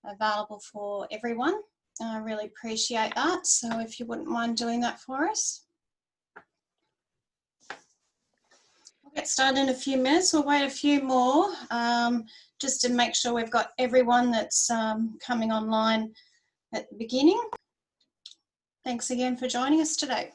available for everyone. I really appreciate that. So if you wouldn't mind doing that for us. We'll get started in a few minutes. We'll wait a few more just to make sure we've got everyone that's coming online at the beginning. Thanks again for joining us today.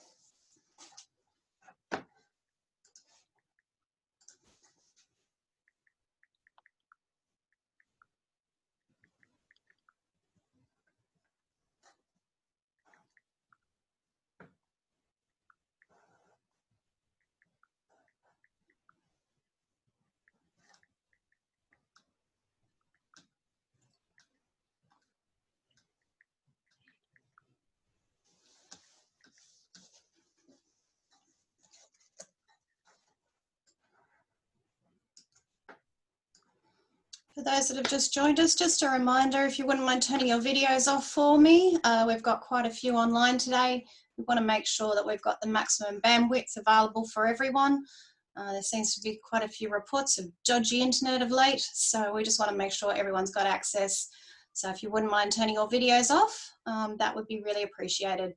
For those that have just joined us, just a reminder, if you wouldn't mind turning your videos off for me. We've got quite a few online today. We want to make sure that we've got the maximum bandwidth available for everyone. There seems to be quite a few reports of dodgy internet of late, so we just want to make sure everyone's got access. So if you wouldn't mind turning your videos off, that would be really appreciated.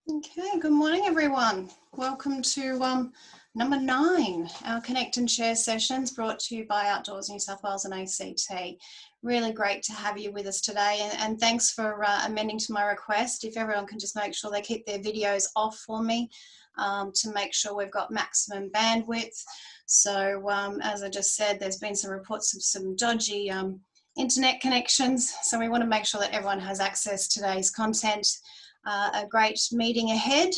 Okay, good morning everyone. Welcome to number 9, our Connect and Share sessions brought to you by Outdoors New South Wales and ACT. Really great to have you with us today, and thanks for amending to my request. If everyone can just make sure they keep their videos off for me to make sure we've got maximum bandwidth. So as I just said, there's been some reports of some dodgy internet connections, so we want to make sure that everyone has access to today's content. A great meeting ahead,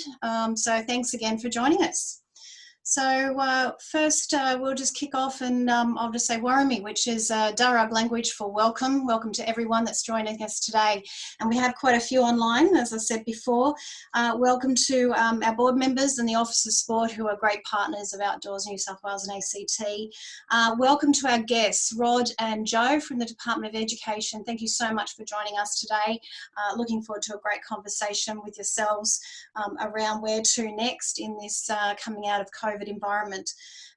so thanks again for joining us. So first we'll just kick off, and I'll just say Warami, which is Darug language for welcome. Welcome to everyone that's joining us today. And we have quite a few online, as I said before. Welcome to our board members and the Office of Sport, who are great partners of Outdoors New South Wales and ACT. Welcome to our guests, Rod and Joe from the Department of Education. Thank you so much for joining us today. Looking forward to a great conversation with yourselves around where to next in this coming out of COVID environment.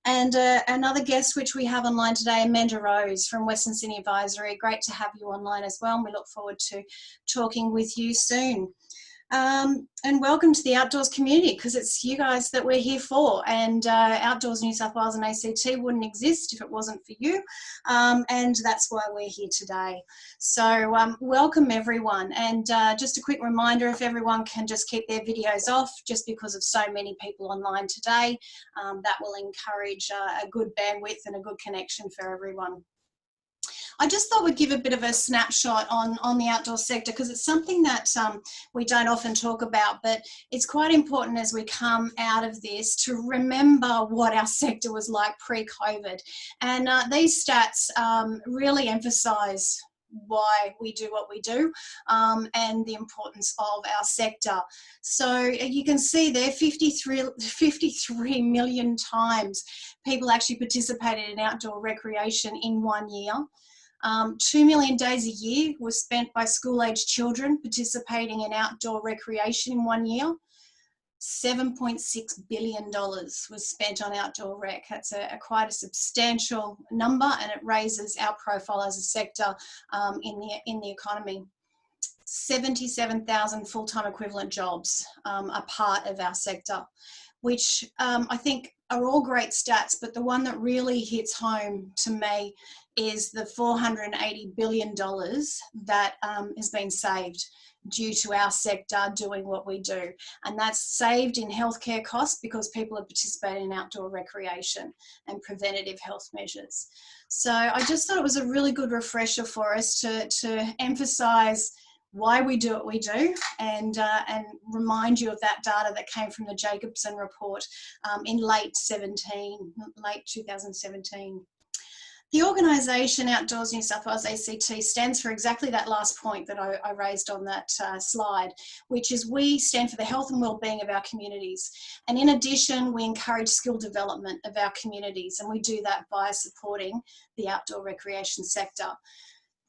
And another guest which we have online today, Amanda Rose from Western Sydney Advisory. Great to have you online as well, and we look forward to talking with you soon. And welcome to the outdoors community, because it's you guys that we're here for, and Outdoors New South Wales and ACT wouldn't exist if it wasn't for you, and that's why we're here today. So welcome everyone, and just a quick reminder, if everyone can just keep their videos off, just because of so many people online today, that will encourage a good bandwidth and a good connection for everyone. I just thought we'd give a bit of a snapshot on the outdoor sector, because it's something that we don't often talk about, but it's quite important as we come out of this to remember what our sector was like pre-COVID. And these stats really emphasise why we do what we do, and the importance of our sector. So you can see there 53 million times people actually participated in outdoor recreation in 1 year. 2 million days a year was spent by school-aged children participating in outdoor recreation in 1 year. $7.6 billion was spent on outdoor rec. That's quite a substantial number, and it raises our profile as a sector in the economy. 77,000 full-time equivalent jobs are part of our sector, which I think are all great stats, but the one that really hits home to me is the $480 billion that has been saved due to our sector doing what we do. And that's saved in healthcare costs because people are participating in outdoor recreation and preventative health measures. So I just thought it was a really good refresher for us to emphasise why we do what we do, and remind you of that data that came from the Jacobson report in late 2017. The organisation Outdoors New South Wales ACT stands for exactly that last point that I raised on that slide, which is we stand for the health and wellbeing of our communities. And in addition, we encourage skill development of our communities, and we do that by supporting the outdoor recreation sector.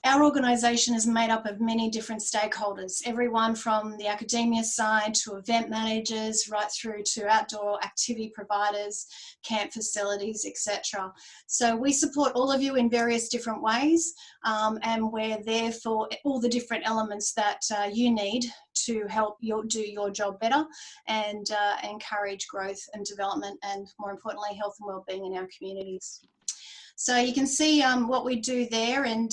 Our organisation is made up of many different stakeholders, everyone from the academia side to event managers, right through to outdoor activity providers, camp facilities, etc. So we support all of you in various different ways, and we're there for all the different elements that you need to help you do your job better and encourage growth and development, and more importantly, health and wellbeing in our communities. So you can see what we do there, and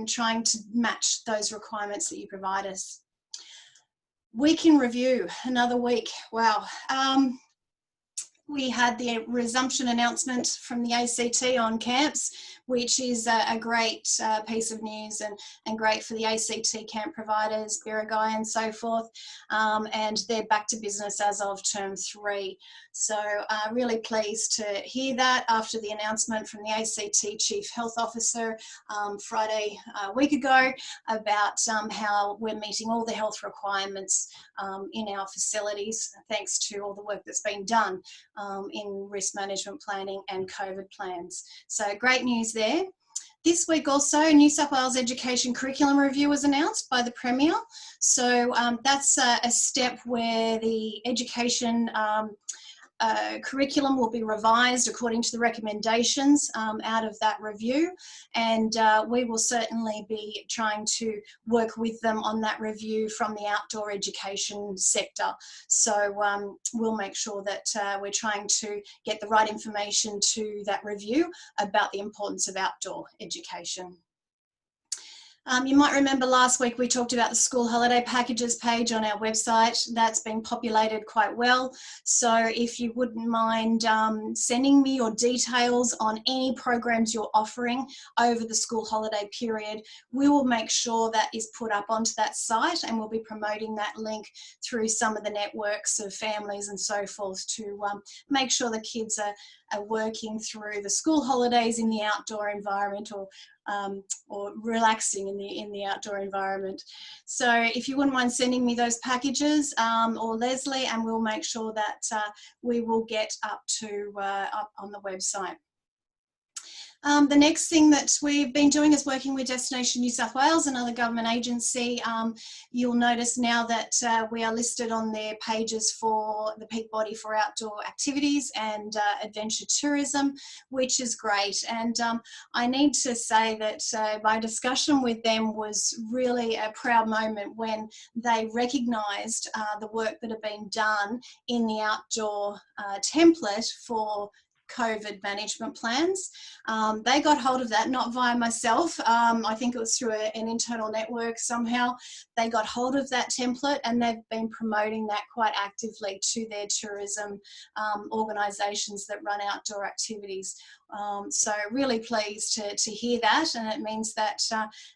trying to match those requirements that you provide us. Week in review, another week, wow. We had the resumption announcement from the ACT on camps, which is a great piece of news and great for the ACT camp providers, Birragai and so forth, and they're back to business as of term 3. So really pleased to hear that after the announcement from the ACT Chief Health Officer Friday a week ago about how we're meeting all the health requirements in our facilities, thanks to all the work that's been done in risk management planning and COVID plans. So great news there. This week also, New South Wales Education Curriculum Review was announced by the Premier. So that's a step where the education curriculum will be revised according to the recommendations out of that review, and we will certainly be trying to work with them on that review from the outdoor education sector. So we'll make sure that we're trying to get the right information to that review about the importance of outdoor education. You might remember last week we talked about the school holiday packages page on our website. That's been populated quite well. So if you wouldn't mind sending me your details on any programs you're offering over the school holiday period, we will make sure that is put up onto that site, and we'll be promoting that link through some of the networks of families and so forth to make sure the kids are working through the school holidays in the outdoor environment, or relaxing in the outdoor environment. So if you wouldn't mind sending me those packages, or Leslie, and we'll make sure that we will get up on the website. The next thing that we've been doing is working with Destination New South Wales, another government agency. You'll notice now that we are listed on their pages for the peak body for outdoor activities and adventure tourism, which is great. And I need to say that my discussion with them was really a proud moment when they recognised the work that had been done in the outdoor template for COVID management plans. They got hold of that, not via myself. I think it was through an internal network somehow. They got hold of that template, and they've been promoting that quite actively to their tourism organisations that run outdoor activities. So really pleased to hear that, and it means that,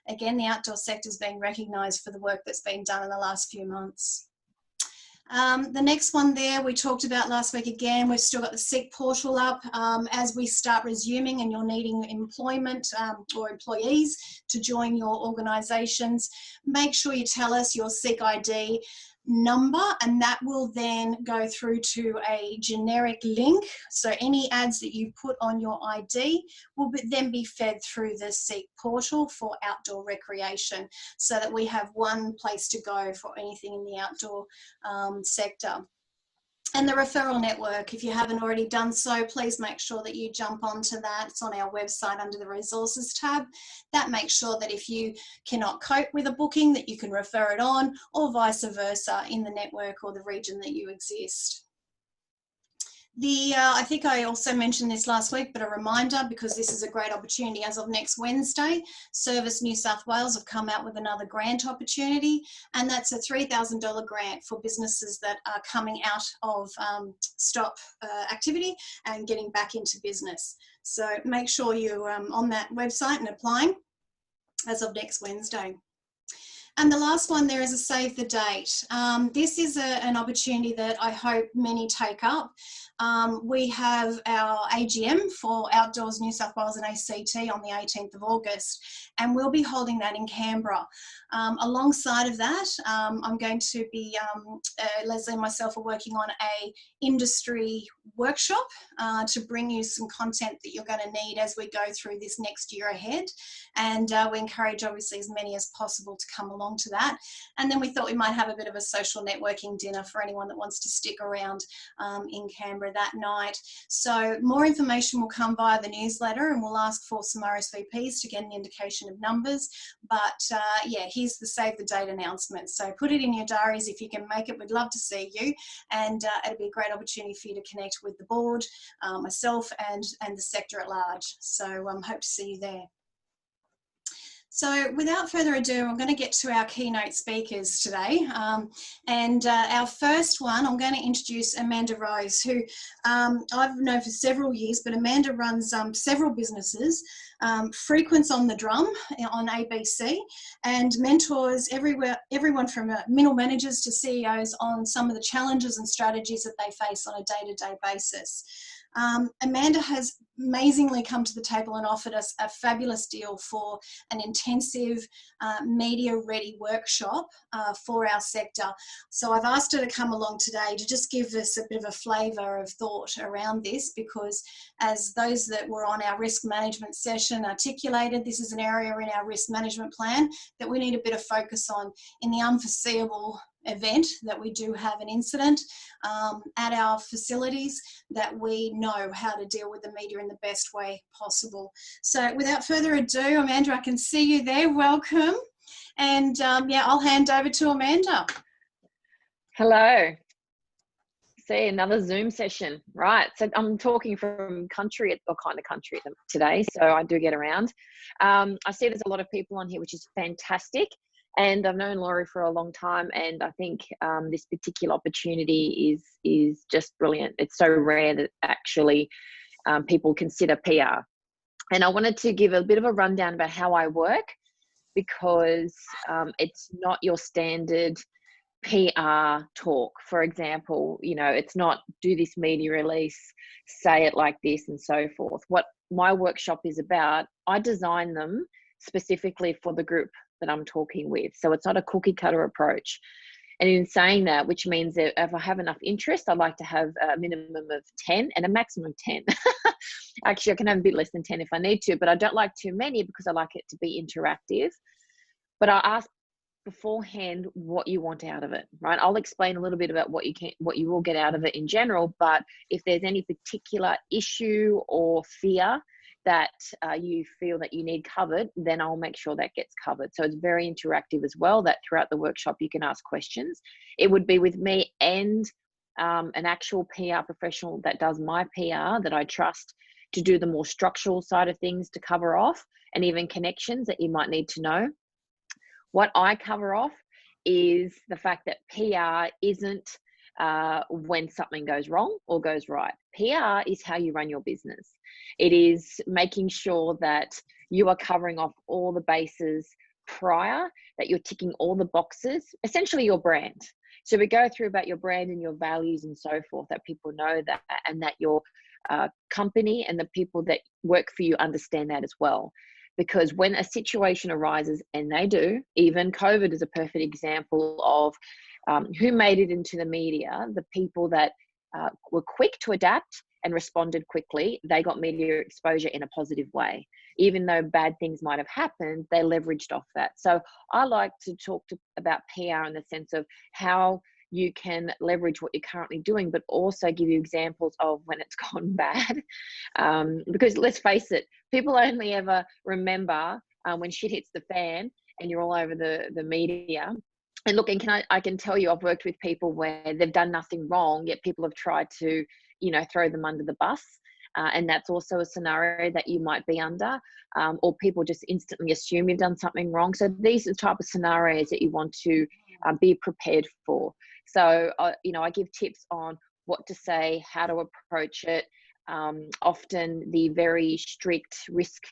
again, the outdoor sector is being recognised for the work that's been done in the last few months. The next one there we talked about last week again. We've still got the SEEK portal up as we start resuming, and you're needing employment or employees to join your organisations. Make sure you tell us your SEEK ID number, and that will then go through to a generic link. So any ads that you put on your ID will then be fed through the SEEK portal for outdoor recreation, so that we have one place to go for anything in the outdoor sector. And the referral network, if you haven't already done so, please make sure that you jump onto that. It's on our website under the resources tab. That makes sure that if you cannot cope with a booking, that you can refer it on, or vice versa in the network or the region that you exist. I think I also mentioned this last week, but a reminder, because this is a great opportunity as of next Wednesday, Service New South Wales have come out with another grant opportunity, and that's a $3,000 grant for businesses that are coming out of stop activity and getting back into business. So make sure you're on that website and applying as of next Wednesday. And the last one there is a save the date. This is an opportunity that I hope many take up. We have our AGM for Outdoors New South Wales and ACT on the 18th of August, and we'll be holding that in Canberra. Alongside of that, I'm going to be, Leslie and myself are working on a industry workshop to bring you some content that you're going to need as we go through this next year ahead. And we encourage obviously as many as possible to come along to that. And then we thought we might have a bit of a social networking dinner for anyone that wants to stick around in Canberra that night. So more information will come via the newsletter, and we'll ask for some RSVPs to get an indication of numbers. But yeah, here's the save the date announcement. So put it in your diaries if you can make it. We'd love to see you, and it'll be a great opportunity for you to connect with the board, myself and the sector at large. So hope to see you there. So without further ado, I'm going to get to our keynote speakers today. Our first one, I'm going to introduce Amanda Rose, who I've known for several years, but Amanda runs several businesses, frequents on the drum on ABC, and mentors everyone from middle managers to CEOs on some of the challenges and strategies that they face on a day-to-day basis. Amanda has amazingly come to the table and offered us a fabulous deal for an intensive media-ready workshop for our sector. So I've asked her to come along today to just give us a bit of a flavour of thought around this, because as those that were on our risk management session articulated, this is an area in our risk management plan that we need a bit of focus on in the unforeseeable event that we do have an incident at our facilities, that we know how to deal with the media in the best way possible. So without further ado, Amanda, I can see you there. Welcome. And yeah, I'll hand over to Amanda. Hello. See, another Zoom session. Right. So I'm talking from country, or kind of country today, so I do get around. I see there's a lot of people on here, which is fantastic. And I've known Laurie for a long time, and I think this particular opportunity is just brilliant. It's so rare that actually people consider PR. And I wanted to give a bit of a rundown about how I work, because it's not your standard PR talk. For example, you know, it's not do this media release, say it like this, and so forth. What my workshop is about, I design them specifically for the group that I'm talking with. So it's not a cookie cutter approach. And in saying that, which means that if I have enough interest, I'd like to have a minimum of 10 and a maximum of 10. Actually, I can have a bit less than 10 if I need to, but I don't like too many because I like it to be interactive. But I ask beforehand what you want out of it, right? I'll explain a little bit about what you will get out of it in general, but if there's any particular issue or fear that you feel that you need covered, then I'll make sure that gets covered. So it's very interactive as well, that throughout the workshop you can ask questions. It would be with me and an actual PR professional that does my PR that I trust to do the more structural side of things, to cover off, and even connections that you might need to know. What I cover off is the fact that PR isn't when something goes wrong or goes right. PR is how you run your business. It is making sure that you are covering off all the bases prior, that you're ticking all the boxes, essentially your brand. So we go through about your brand and your values and so forth, that people know that, and that your company and the people that work for you understand that as well. Because when a situation arises, and they do, even COVID is a perfect example of who made it into the media, the people that were quick to adapt and responded quickly, they got media exposure in a positive way. Even though bad things might have happened, they leveraged off that. So I like to talk about PR in the sense of how you can leverage what you're currently doing, but also give you examples of when it's gone bad. Because let's face it, people only ever remember when shit hits the fan and you're all over the media. And look, and I can tell you, I've worked with people where they've done nothing wrong, yet people have tried to, throw them under the bus. And that's also a scenario that you might be under, or people just instantly assume you've done something wrong. So these are the type of scenarios that you want to be prepared for. So, I give tips on what to say, how to approach it. Often the very strict risk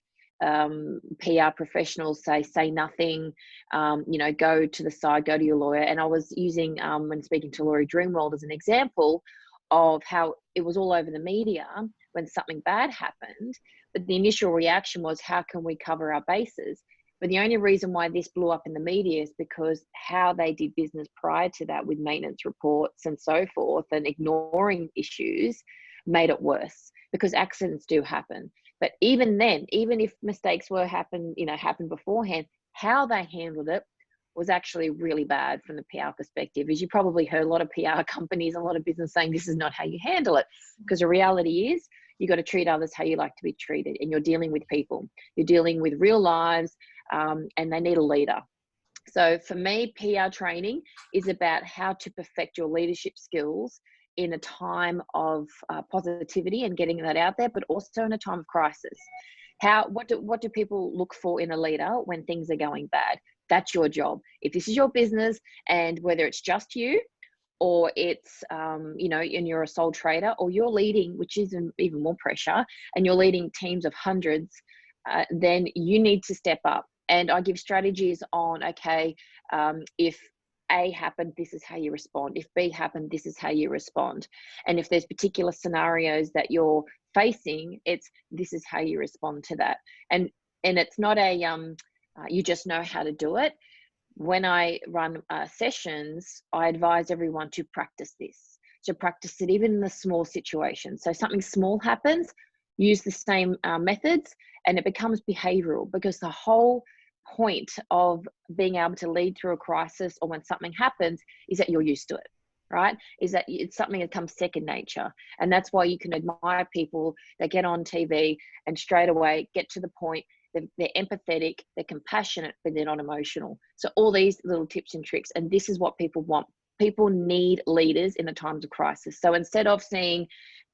PR professionals say nothing, go to the side, go to your lawyer. And I was using, when speaking to Laurie Dreamworld as an example of how it was all over the media when something bad happened, but the initial reaction was, how can we cover our bases? But the only reason why this blew up in the media is because how they did business prior to that with maintenance reports and so forth and ignoring issues made it worse, because accidents do happen. But even then, even if mistakes happened beforehand, how they handled it was actually really bad from the PR perspective. As you probably heard, a lot of PR companies, a lot of business saying this is not how you handle it, because the reality is you got to treat others how you like to be treated, and you're dealing with people, you're dealing with real lives, and they need a leader. So for me, PR training is about how to perfect your leadership skills in a time of positivity and getting that out there, but also in a time of crisis. What do people look for in a leader when things are going bad? That's your job. If this is your business, and whether it's just you, or it's and you're a sole trader, or you're leading, which is even more pressure, and you're leading teams of hundreds, then you need to step up. And I give strategies on, okay, if A happened, this is how you respond. If B happened, this is how you respond. And if there's particular scenarios that you're facing, this is how you respond to that. And it's not you just know how to do it. When I run sessions, I advise everyone to practice this. So practice it even in the small situations. So something small happens, use the same methods, and it becomes behavioral, because the whole point of being able to lead through a crisis, or when something happens, is that you're used to it, right? Is that it's something that comes second nature. And that's why you can admire people that get on TV and straight away get to the point. They're empathetic, they're compassionate, but they're not emotional. So all these little tips and tricks, and this is what people want. People need leaders in the times of crisis. So instead of seeing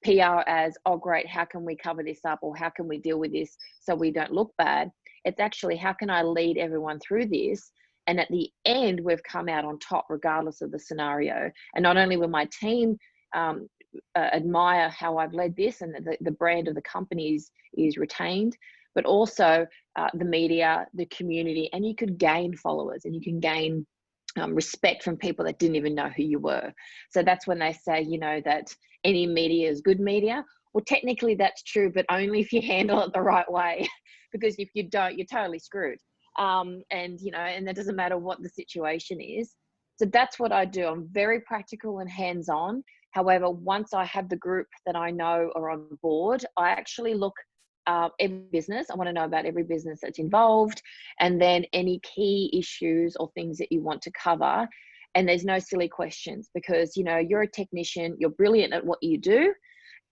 PR as, oh great, how can we cover this up, or how can we deal with this so we don't look bad, it's actually, how can I lead everyone through this? And at the end, we've come out on top regardless of the scenario. And not only will my team admire how I've led this, and the brand of the company is retained, but also the media, the community, and you could gain followers, and you can gain respect from people that didn't even know who you were. So that's when they say, that any media is good media. Well, technically that's true, but only if you handle it the right way, because if you don't, you're totally screwed. And it doesn't matter what the situation is. So that's what I do. I'm very practical and hands-on. However, once I have the group that I know are on board, I actually look every business. I want to know about every business that's involved, and then any key issues or things that you want to cover. And there's no silly questions, because you're a technician, you're brilliant at what you do,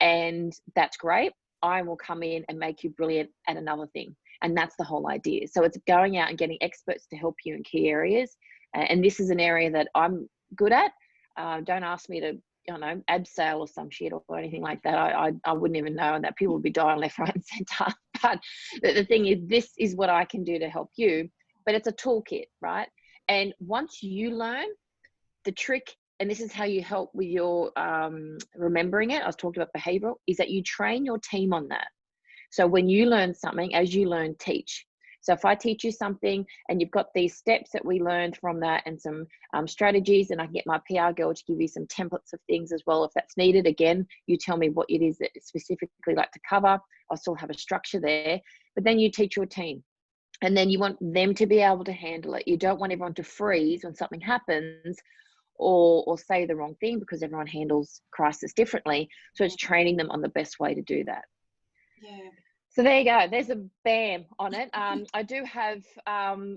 and that's great. I will come in and make you brilliant at another thing, and that's the whole idea. So it's going out and getting experts to help you in key areas, and this is an area that I'm good at. Don't ask me to abseil or some shit or anything like that. I wouldn't even know, and that people would be dying left, right and center. But the thing is, this is what I can do to help you, but it's a toolkit, right? And once you learn the trick, and this is how you help with your remembering it, I was talking about behavioral, is that you train your team on that. So when you learn something, as you learn, teach. So if I teach you something and you've got these steps that we learned from that, and some strategies, and I can get my PR girl to give you some templates of things as well if that's needed. Again, you tell me what it is that specifically like to cover. I'll still have a structure there, but then you teach your team, and then you want them to be able to handle it. You don't want everyone to freeze when something happens, or say the wrong thing, because everyone handles crisis differently. So it's training them on the best way to do that. Yeah. So there you go. There's a bam on it. I do have,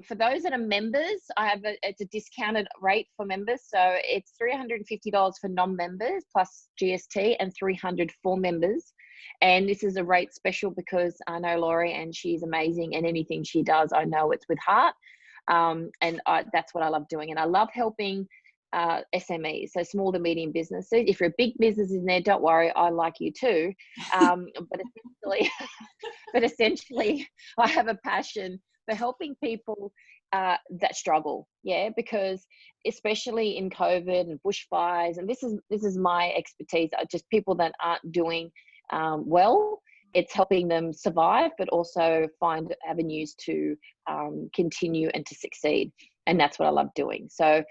for those that are members, it's a discounted rate for members. So it's $350 for non-members plus GST, and $300 for members. And this is a rate special because I know Laurie, and she's amazing, and anything she does, I know it's with heart. And that's what I love doing. And I love helping SMEs, so small to medium businesses. If you're a big business in there, don't worry, I like you too. But essentially, I have a passion for helping people that struggle, because especially in COVID and bushfires, and this is my expertise, just people that aren't doing well. It's helping them survive, but also find avenues to continue and to succeed. And that's what I love doing. So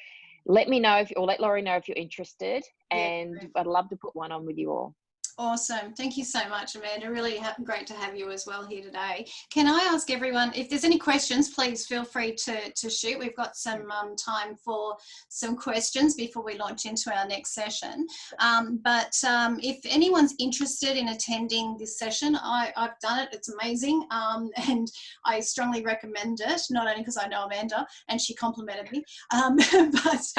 let me know or let Laurie know if you're interested, and I'd love to put one on with you all. Awesome. Thank you so much, Amanda. Really great to have you as well here today. Can I ask everyone, if there's any questions, please feel free to shoot. We've got some time for some questions before we launch into our next session. But if anyone's interested in attending this session, I've done it. It's amazing. And I strongly recommend it, not only because I know Amanda and she complimented me, but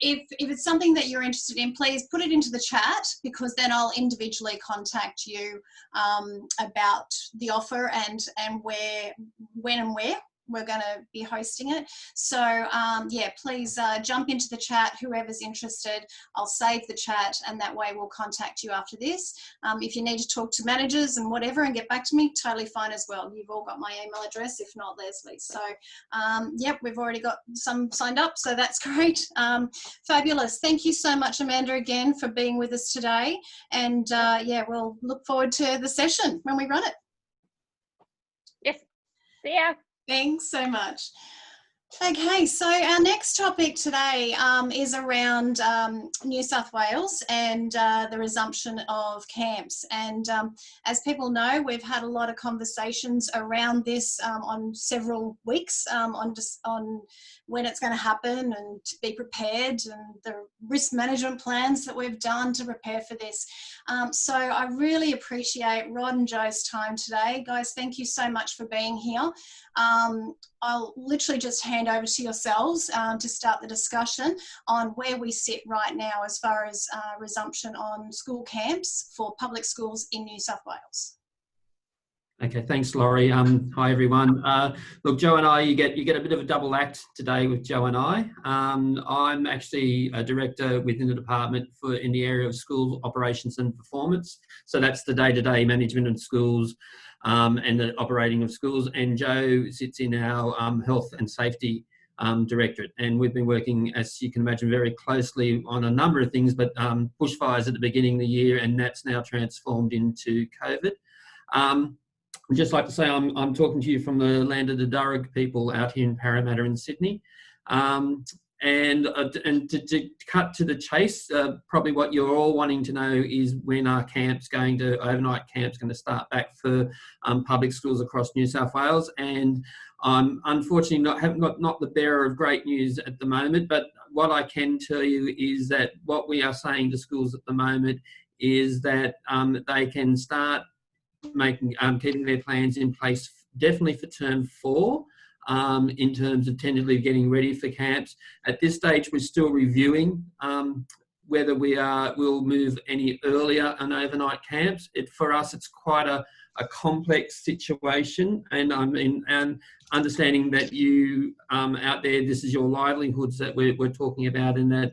if it's something that you're interested in, please put it into the chat, because then I'll individually contact you about the offer and when and where we're going to be hosting it. So please jump into the chat, whoever's interested. I'll save the chat, and that way we'll contact you after this. If you need to talk to managers and whatever and get back to me, totally fine as well. You've all got my email address, if not Leslie's. So we've already got some signed up, so that's great. Fabulous. Thank you so much, Amanda, again for being with us today. And we'll look forward to the session when we run it. Yes. See ya. Thanks so much. Okay, so our next topic today is around New South Wales and the resumption of camps. And as people know, we've had a lot of conversations around this on several weeks on when it's going to happen and to be prepared, and the risk management plans that we've done to prepare for this. So I really appreciate Rod and Joe's time today. Guys, thank you so much for being here. I'll literally just hand over to yourselves to start the discussion on where we sit right now as far as resumption on school camps for public schools in New South Wales. Okay, thanks, Laurie. Hi, everyone. Look, Joe and I, you get a bit of a double act today with Joe and I. I'm actually a director within the department in the area of school operations and performance. So that's the day-to-day management of schools and the operating of schools. And Joe sits in our health and safety directorate. And we've been working, as you can imagine, very closely on a number of things, but bushfires at the beginning of the year, and that's now transformed into COVID. I'd just like to say I'm talking to you from the land of the Darug people out here in Parramatta in Sydney. And to cut to the chase, probably what you're all wanting to know is when are overnight camps going to start back for public schools across New South Wales. And I'm unfortunately not the bearer of great news at the moment, but what I can tell you is that what we are saying to schools at the moment is that they can start keeping their plans in place definitely for term 4 in terms of tentatively getting ready for camps. At this stage, we're still reviewing whether we'll move any earlier on overnight camps. For us, it's quite a complex situation, and understanding that you out there, this is your livelihoods that we're talking about, and that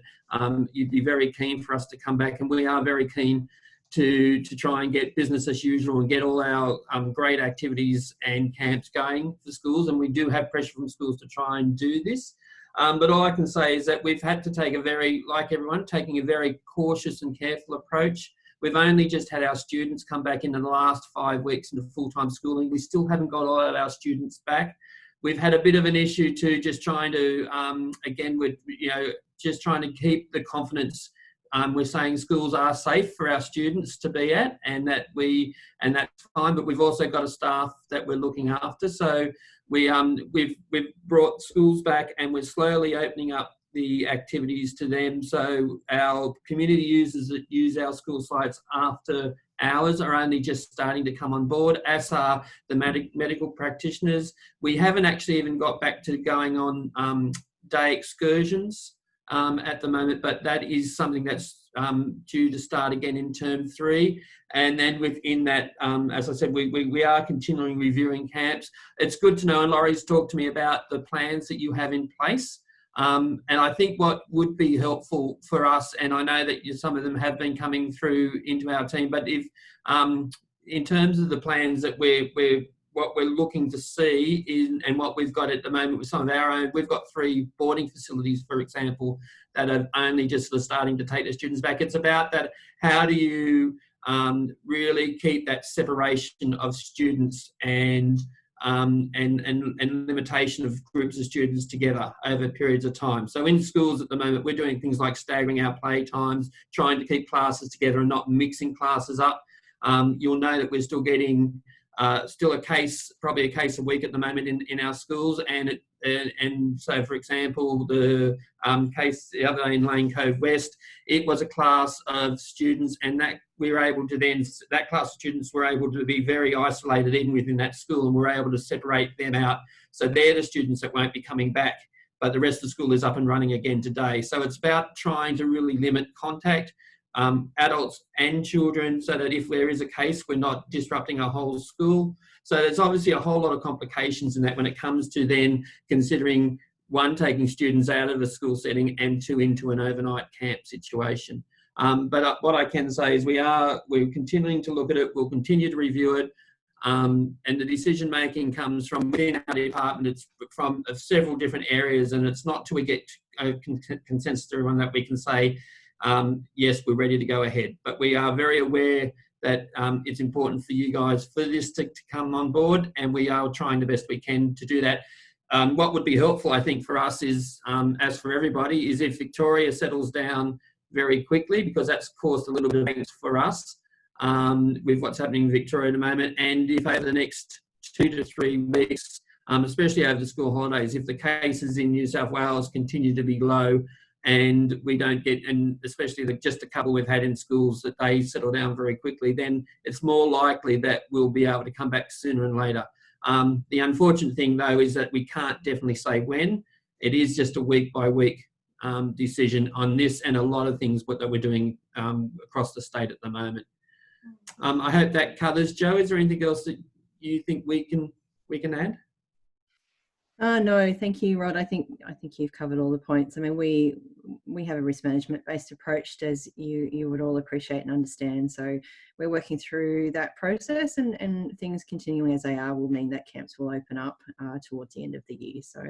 you'd be very keen for us to come back, and we are very keen to try and get business as usual and get all our great activities and camps going for schools. And we do have pressure from schools to try and do this. But all I can say is that we've had to take taking a very cautious and careful approach. We've only just had our students come back in the last 5 weeks into full-time schooling. We still haven't got all of our students back. We've had a bit of an issue too, just trying to, just trying to keep the confidence. We're saying schools are safe for our students to be at, and that's fine. But we've also got a staff that we're looking after. So we've brought schools back, and we're slowly opening up the activities to them. So our community users that use our school sites after hours are only just starting to come on board, as are the medical practitioners. We haven't actually even got back to going on day excursions at the moment, but that is something that's due to start again in term 3. And then within that, as I said, we are continually reviewing camps. It's good to know, and Laurie's talked to me about the plans that you have in place. And I think what would be helpful for us, and I know that some of them have been coming through into our team, but if in terms of the plans that what we're looking to see and what we've got at the moment with some of our own, we've got 3 boarding facilities, for example, that are only just sort of starting to take the students back. It's about that, how do you really keep that separation of students and limitation of groups of students together over periods of time. So in schools at the moment, we're doing things like staggering our play times, trying to keep classes together and not mixing classes up. You'll know that we're still getting probably a case a week at the moment in our schools, and so, for example, the case the other day in Lane Cove West, it was a class of students, and that class of students were able to be very isolated even within that school, and we're able to separate them out. So they're the students that won't be coming back, but the rest of the school is up and running again today. So it's about trying to really limit contact, adults and children, so that if there is a case, we're not disrupting a whole school. So there's obviously a whole lot of complications in that when it comes to then considering, 1, taking students out of a school setting, and 2, into an overnight camp situation. But what I can say is we're continuing to look at it. We'll continue to review it. And the decision making comes from within our department. It's from several different areas, and it's not till we get a consensus to everyone that we can say, yes, we're ready to go ahead. But we are very aware that it's important for you guys for this to come on board, and we are trying the best we can to do that. What would be helpful, I think, for us is, as for everybody, is if Victoria settles down very quickly, because that's caused a little bit of angst for us with what's happening in Victoria at the moment. And if over the next 2 to 3 weeks, especially over the school holidays, if the cases in New South Wales continue to be low, and we don't get, and especially just a couple we've had in schools, that they settle down very quickly, then it's more likely that we'll be able to come back sooner and later. The unfortunate thing, though, is that we can't definitely say when. It is just a week-by-week decision on this and a lot of things that we're doing across the state at the moment. I hope that covers. Jo, is there anything else that you think we can add? No, thank you, Rod. I think you've covered all the points. I mean, we have a risk management based approach, as you would all appreciate and understand. So we're working through that process, and things continuing as they are will mean that camps will open up towards the end of the year. So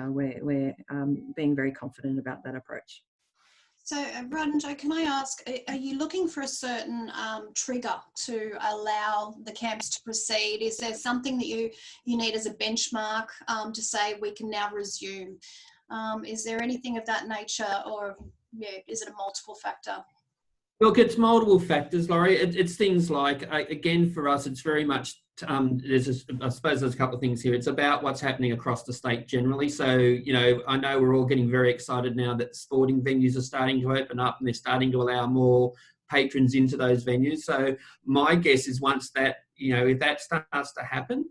we're being very confident about that approach. So, Rod and Jo, can I ask, are you looking for a certain trigger to allow the camps to proceed? Is there something that you need as a benchmark to say we can now resume? Is there anything of that nature, or is it a multiple factor? Look, it's multiple factors, Laurie. It's things like, again, for us, it's very much, I suppose there's a couple of things here. It's about what's happening across the state generally. So, I know we're all getting very excited now that sporting venues are starting to open up, and they're starting to allow more patrons into those venues. So my guess is once that, if that starts to happen,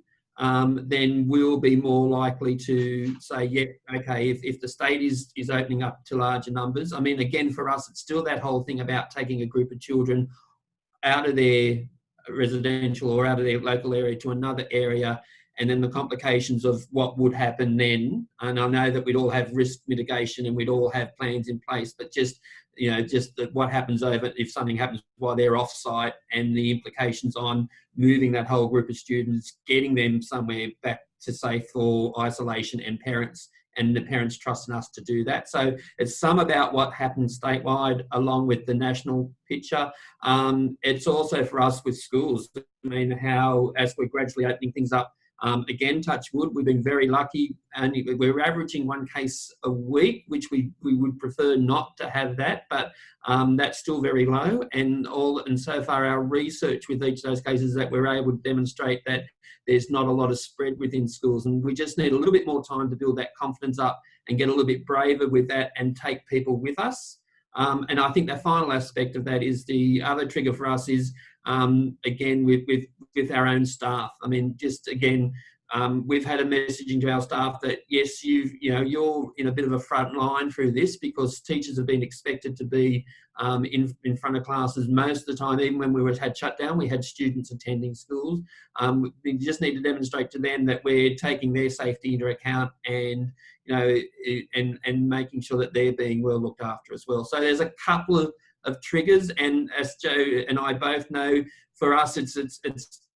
then we'll be more likely to say, yeah, okay, if the state is opening up to larger numbers. I mean, again, for us, it's still that whole thing about taking a group of children out of their residential or out of their local area to another area, and then the complications of what would happen then. And I know that we'd all have risk mitigation and we'd all have plans in place, but just what happens over if something happens while they're off-site, and the implications on moving that whole group of students, getting them somewhere back to safe for isolation, and the parents trusting us to do that. So it's some about what happens statewide along with the national picture. It's also for us with schools, I mean, how as we're gradually opening things up, again, touch wood, we've been very lucky, and we're averaging 1 case a week, which we would prefer not to have that, but that's still very low. And so far our research with each of those cases is that we're able to demonstrate that there's not a lot of spread within schools, and we just need a little bit more time to build that confidence up and get a little bit braver with that and take people with us. And I think the final aspect of that is the other trigger for us is, again, with our own staff. I mean, just again, we've had a messaging to our staff that yes, you're in a bit of a front line through this, because teachers have been expected to be in front of classes most of the time. Even when we had shut down, we had students attending schools. We just need to demonstrate to them that we're taking their safety into account, and and making sure that they're being well looked after as well. So there's a couple of triggers, and as Joe and I both know, for us it's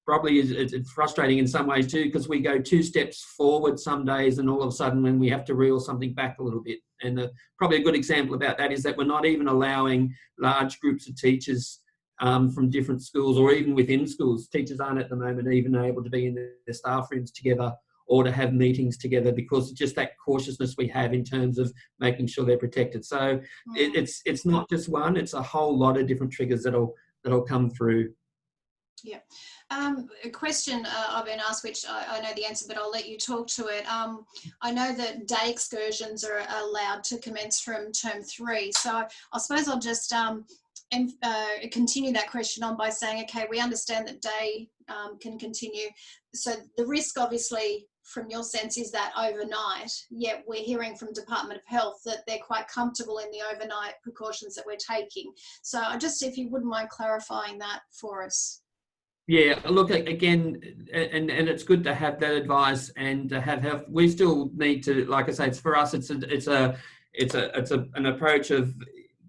probably it's frustrating in some ways too, because we go 2 steps forward some days, and all of a sudden when we have to reel something back a little bit. And probably a good example about that is that we're not even allowing large groups of teachers from different schools, or even within schools. Teachers aren't at the moment even able to be in their staff rooms together or to have meetings together, because of just that cautiousness we have in terms of making sure they're protected. So it's not just one, it's a whole lot of different triggers that'll come through. Yeah. A question I've been asked, which I know the answer, but I'll let you talk to it. I know that day excursions are allowed to commence from term 3. So I suppose I'll just continue that question on by saying, okay, we understand that day can continue. So the risk, obviously, from your sense, is that overnight, yet we're hearing from Department of Health that they're quite comfortable in the overnight precautions that we're taking. So I just, if you wouldn't mind clarifying that for us. Yeah, look, again, and it's good to have that advice and to have health. We still need to, like I say, it's for us. It's an approach of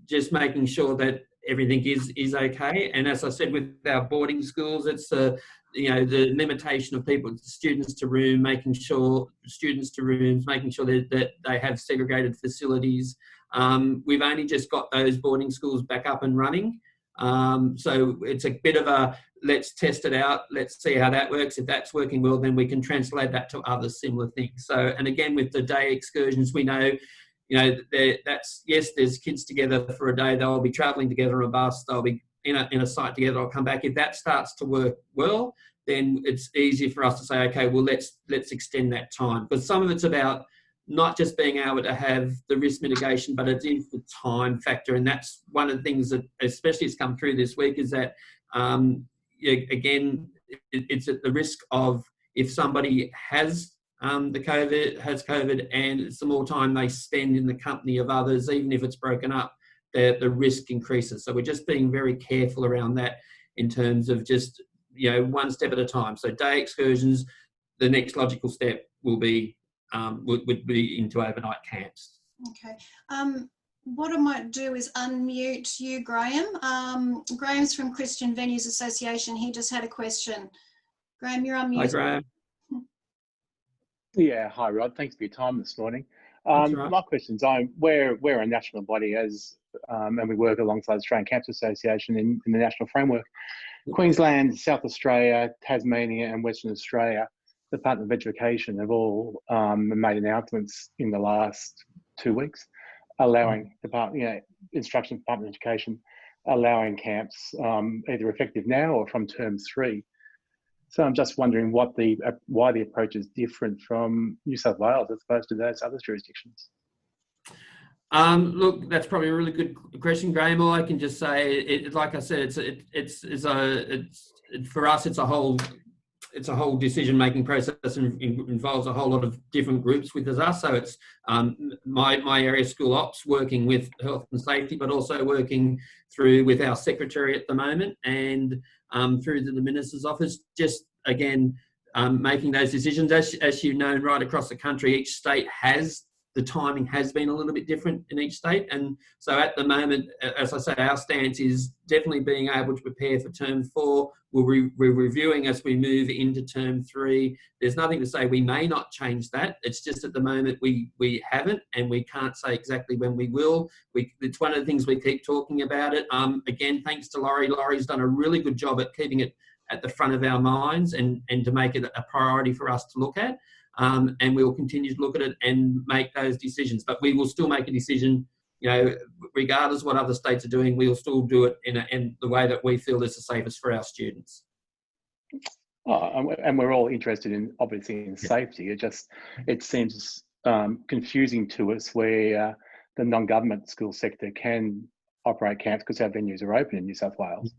just making sure that everything is okay. And as I said, with our boarding schools, it's the limitation of people, students to room, making sure students to rooms, making sure that they have segregated facilities. We've only just got those boarding schools back up and running. So it's a bit of a, let's test it out, let's see how that works. If that's working well, then we can translate that to other similar things. So, and again, with the day excursions, we know, that's, yes, there's kids together for a day, they'll be travelling together on a bus, they'll be in a site together, they'll come back. If that starts to work well, then it's easier for us to say, okay, well, let's extend that time. Because some of it's about not just being able to have the risk mitigation, but it is the time factor. And that's one of the things that especially has come through this week, is that, again, it's at the risk of, if somebody has COVID, and it's the more time they spend in the company of others, even if it's broken up, the risk increases. So we're just being very careful around that in terms of just, one step at a time. So day excursions, the next logical step will be would be into overnight camps. Okay. What I might do is unmute you, Graham. Graham's from Christian Venues Association. He just had a question. Graham, you're unmuted. Hi, Graham. Yeah, hi, Rod. Thanks for your time this morning. Right. My question's we're a national body and we work alongside the Australian Camps Association in the national framework. Queensland, South Australia, Tasmania and Western Australia, the Department of Education have all made announcements in the last 2 weeks allowing instruction Department of Education allowing camps either effective now or from term 3. So I'm just wondering why the approach is different from New South Wales as opposed to those other jurisdictions. Look, that's probably a really good question, Graham. All I can just say, like I said, for us, it's a whole decision-making process, and involves a whole lot of different groups with us. So it's my area, school ops, working with health and safety, but also working through with our secretary at the moment, and through to the minister's office. Just again, making those decisions. As you know, right across the country, each state the timing has been a little bit different in each state. And so at the moment, as I say, our stance is definitely being able to prepare for term 4. We're reviewing as we move into term 3. There's nothing to say we may not change that. It's just at the moment we haven't, and we can't say exactly when we will. It's one of the things we keep talking about it. Again, thanks to Laurie. Laurie's done a really good job at keeping it at the front of our minds and to make it a priority for us to look at. And we will continue to look at it and make those decisions. But we will still make a decision, regardless of what other states are doing. We will still do it in the way that we feel is the safest for our students. And we're all interested in, obviously, in safety. It seems confusing to us where the non-government school sector can operate camps because our venues are open in New South Wales.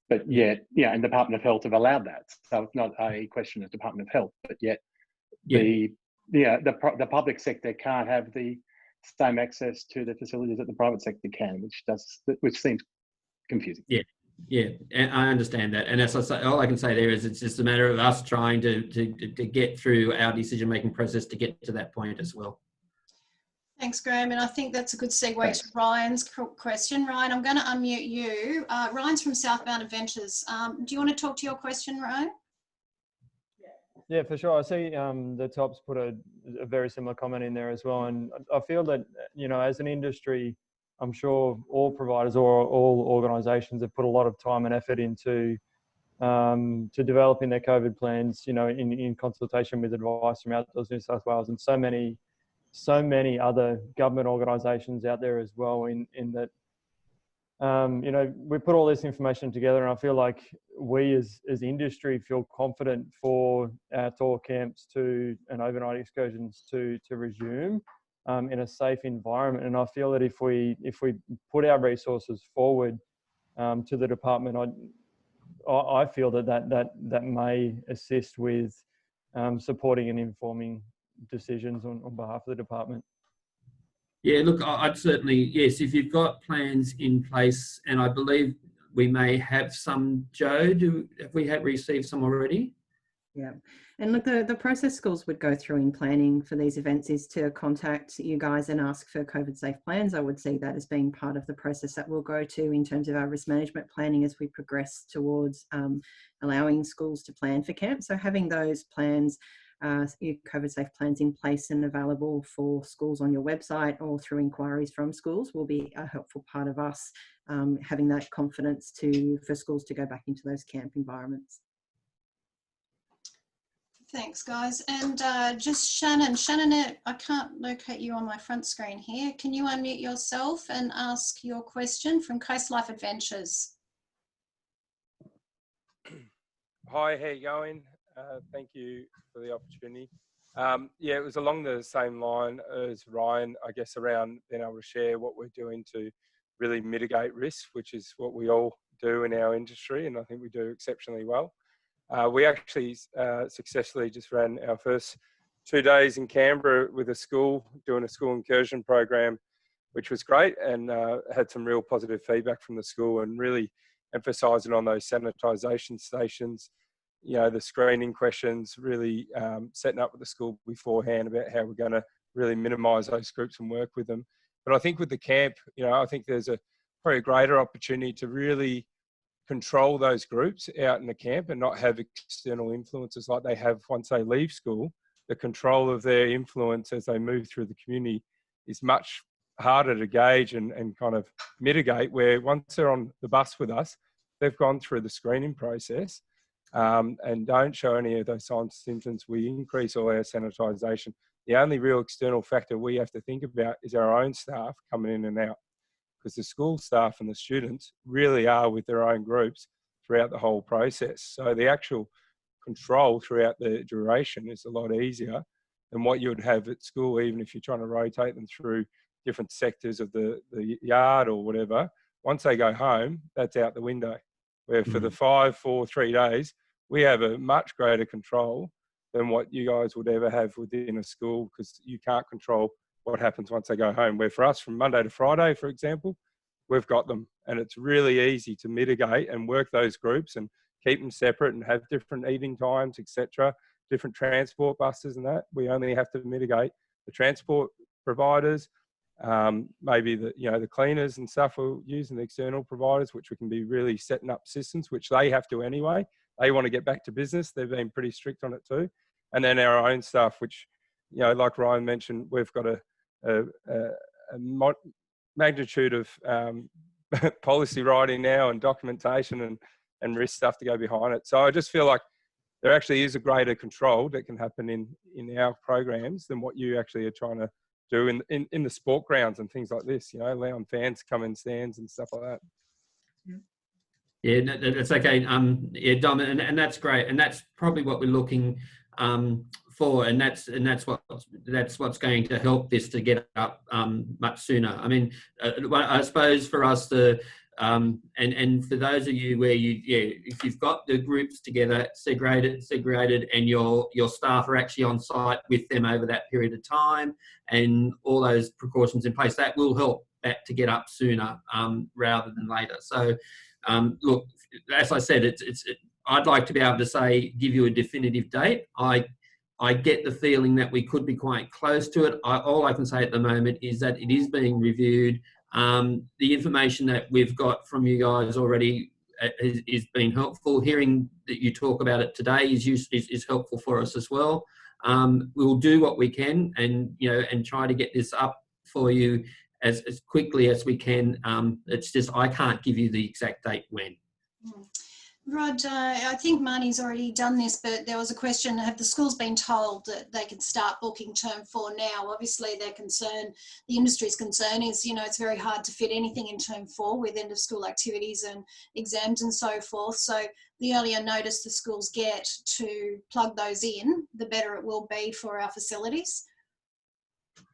But yet, and the Department of Health have allowed that. So it's not a question of Department of Health, but yet the public sector can't have the same access to the facilities that the private sector can, which seems confusing. Yeah, and I understand that. And as I say, all I can say there is it's just a matter of us trying to get through our decision-making process to get to that point as well. Thanks, Graham. And I think that's a good segue to Ryan's question. Ryan, I'm going to unmute you. Ryan's from Southbound Adventures. Do you want to talk to your question, Ryan? Yeah, for sure. I see the Top's put a very similar comment in there as well. And I feel that, you know, as an industry, I'm sure all providers or all organisations have put a lot of time and effort into to developing their COVID plans, you know, in consultation with advice from Outdoors New South Wales and so many other government organisations out there as well. In that, you know, we put all this information together, and I feel like we as industry feel confident for outdoor camps and overnight excursions to resume in a safe environment. And I feel that if we put our resources forward to the department, I feel that may assist with supporting and informing decisions on behalf of the department. Yeah, look, I'd certainly, yes, if you've got plans in place, and I believe we may have some, Joe, have we received some already? Yeah, and look, the process schools would go through in planning for these events is to contact you guys and ask for COVID safe plans. I would see that as being part of the process that we'll go to in terms of our risk management planning as we progress towards allowing schools to plan for camp. So having those plans, COVID safe plans in place and available for schools on your website or through inquiries from schools will be a helpful part of us having that confidence for schools to go back into those camp environments. Thanks, guys. And just Shannon, I can't locate you on my front screen here. Can you unmute yourself and ask your question from Coast Life Adventures? Hi, how you going? Thank you for the opportunity. Yeah, it was along the same line as Ryan, I guess, around being able to share what we're doing to really mitigate risk, which is what we all do in our industry, and I think we do exceptionally well. We actually successfully just ran our first 2 days in Canberra with a school, doing a school incursion program, which was great, and had some real positive feedback from the school, and really emphasising on those sanitisation stations, you know, the screening questions, really setting up with the school beforehand about how we're going to really minimise those groups and work with them. But I think with the camp, you know, I think there's probably a greater opportunity to really control those groups out in the camp and not have external influences like they have once they leave school. The control of their influence as they move through the community is much harder to gauge and kind of mitigate, where once they're on the bus with us, they've gone through the screening process and don't show any of those signs and symptoms. We increase all our sanitisation. The only real external factor we have to think about is our own staff coming in and out, because the school staff and the students really are with their own groups throughout the whole process. So the actual control throughout the duration is a lot easier than what you would have at school, even if you're trying to rotate them through different sectors of the yard or whatever. Once they go home, that's out the window. Where for the 5, 4, 3 days, we have a much greater control than what you guys would ever have within a school, because you can't control what happens once they go home. Where for us, from Monday to Friday, for example, we've got them, and it's really easy to mitigate and work those groups and keep them separate and have different eating times, etc., different transport buses and that. We only have to mitigate the transport providers, maybe the cleaners and stuff we're using, the external providers, which we can be really setting up systems, which they have to anyway. They want to get back to business. They've been pretty strict on it too. And then our own stuff, which, you know, like Ryan mentioned, we've got a magnitude of policy writing now and documentation and risk stuff to go behind it. So I just feel like there actually is a greater control that can happen in our programs than what you actually are trying to do in the sport grounds and things like this, you know, allowing fans to come in stands and stuff like that. Yeah, that's okay. Yeah, Dom, and that's great, and that's probably what we're looking for, and that's what's going to help this to get up much sooner. I mean, I suppose for us, the And for those of you where if you've got the groups together, segregated, and your staff are actually on site with them over that period of time, and all those precautions in place, that will help that to get up sooner rather than later. So, look, as I said, I'd like to be able to give you a definitive date. I get the feeling that we could be quite close to it. All I can say at the moment is that it is being reviewed. The information that we've got from you guys already is been helpful. Hearing that you talk about it today is helpful for us as well. We'll do what we can and try to get this up for you as quickly as we can. It's just I can't give you the exact date when. Rod, I think Marnie's already done this, but there was a question, have the schools been told that they can start booking term 4 now? Obviously their concern, the industry's concern is, it's very hard to fit anything in term 4 with end of school activities and exams and so forth. So the earlier notice the schools get to plug those in, the better it will be for our facilities.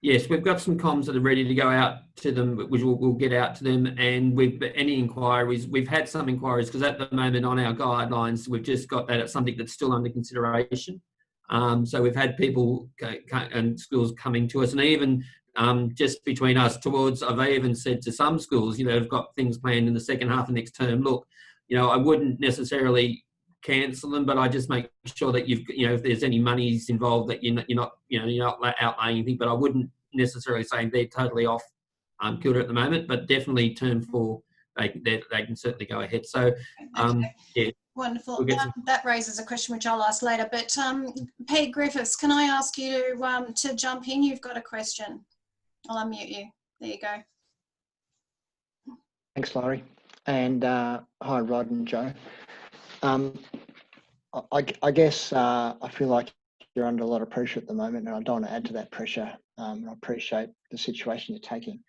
Yes, we've got some comms that are ready to go out to them, which we'll get out to them. And any inquiries, we've had some inquiries because at the moment on our guidelines, we've just got that it's something that's still under consideration. So we've had people and schools coming to us, and even just between us I've even said to some schools, have got things planned in the second half of next term. Look, I wouldn't necessarily cancel them, but I just make sure that if there's any monies involved, that you're not outlaying anything. But I wouldn't necessarily say they're totally off kilter at the moment. But definitely term 4, they can certainly go ahead. So yeah, wonderful. That raises a question which I'll ask later. But Pete Griffiths, can I ask you to jump in? You've got a question. I'll unmute you. There you go. Thanks, Laurie, and hi, Rod and Joe. I guess I feel like you're under a lot of pressure at the moment, and I don't want to add to that pressure. I appreciate the situation you're taking.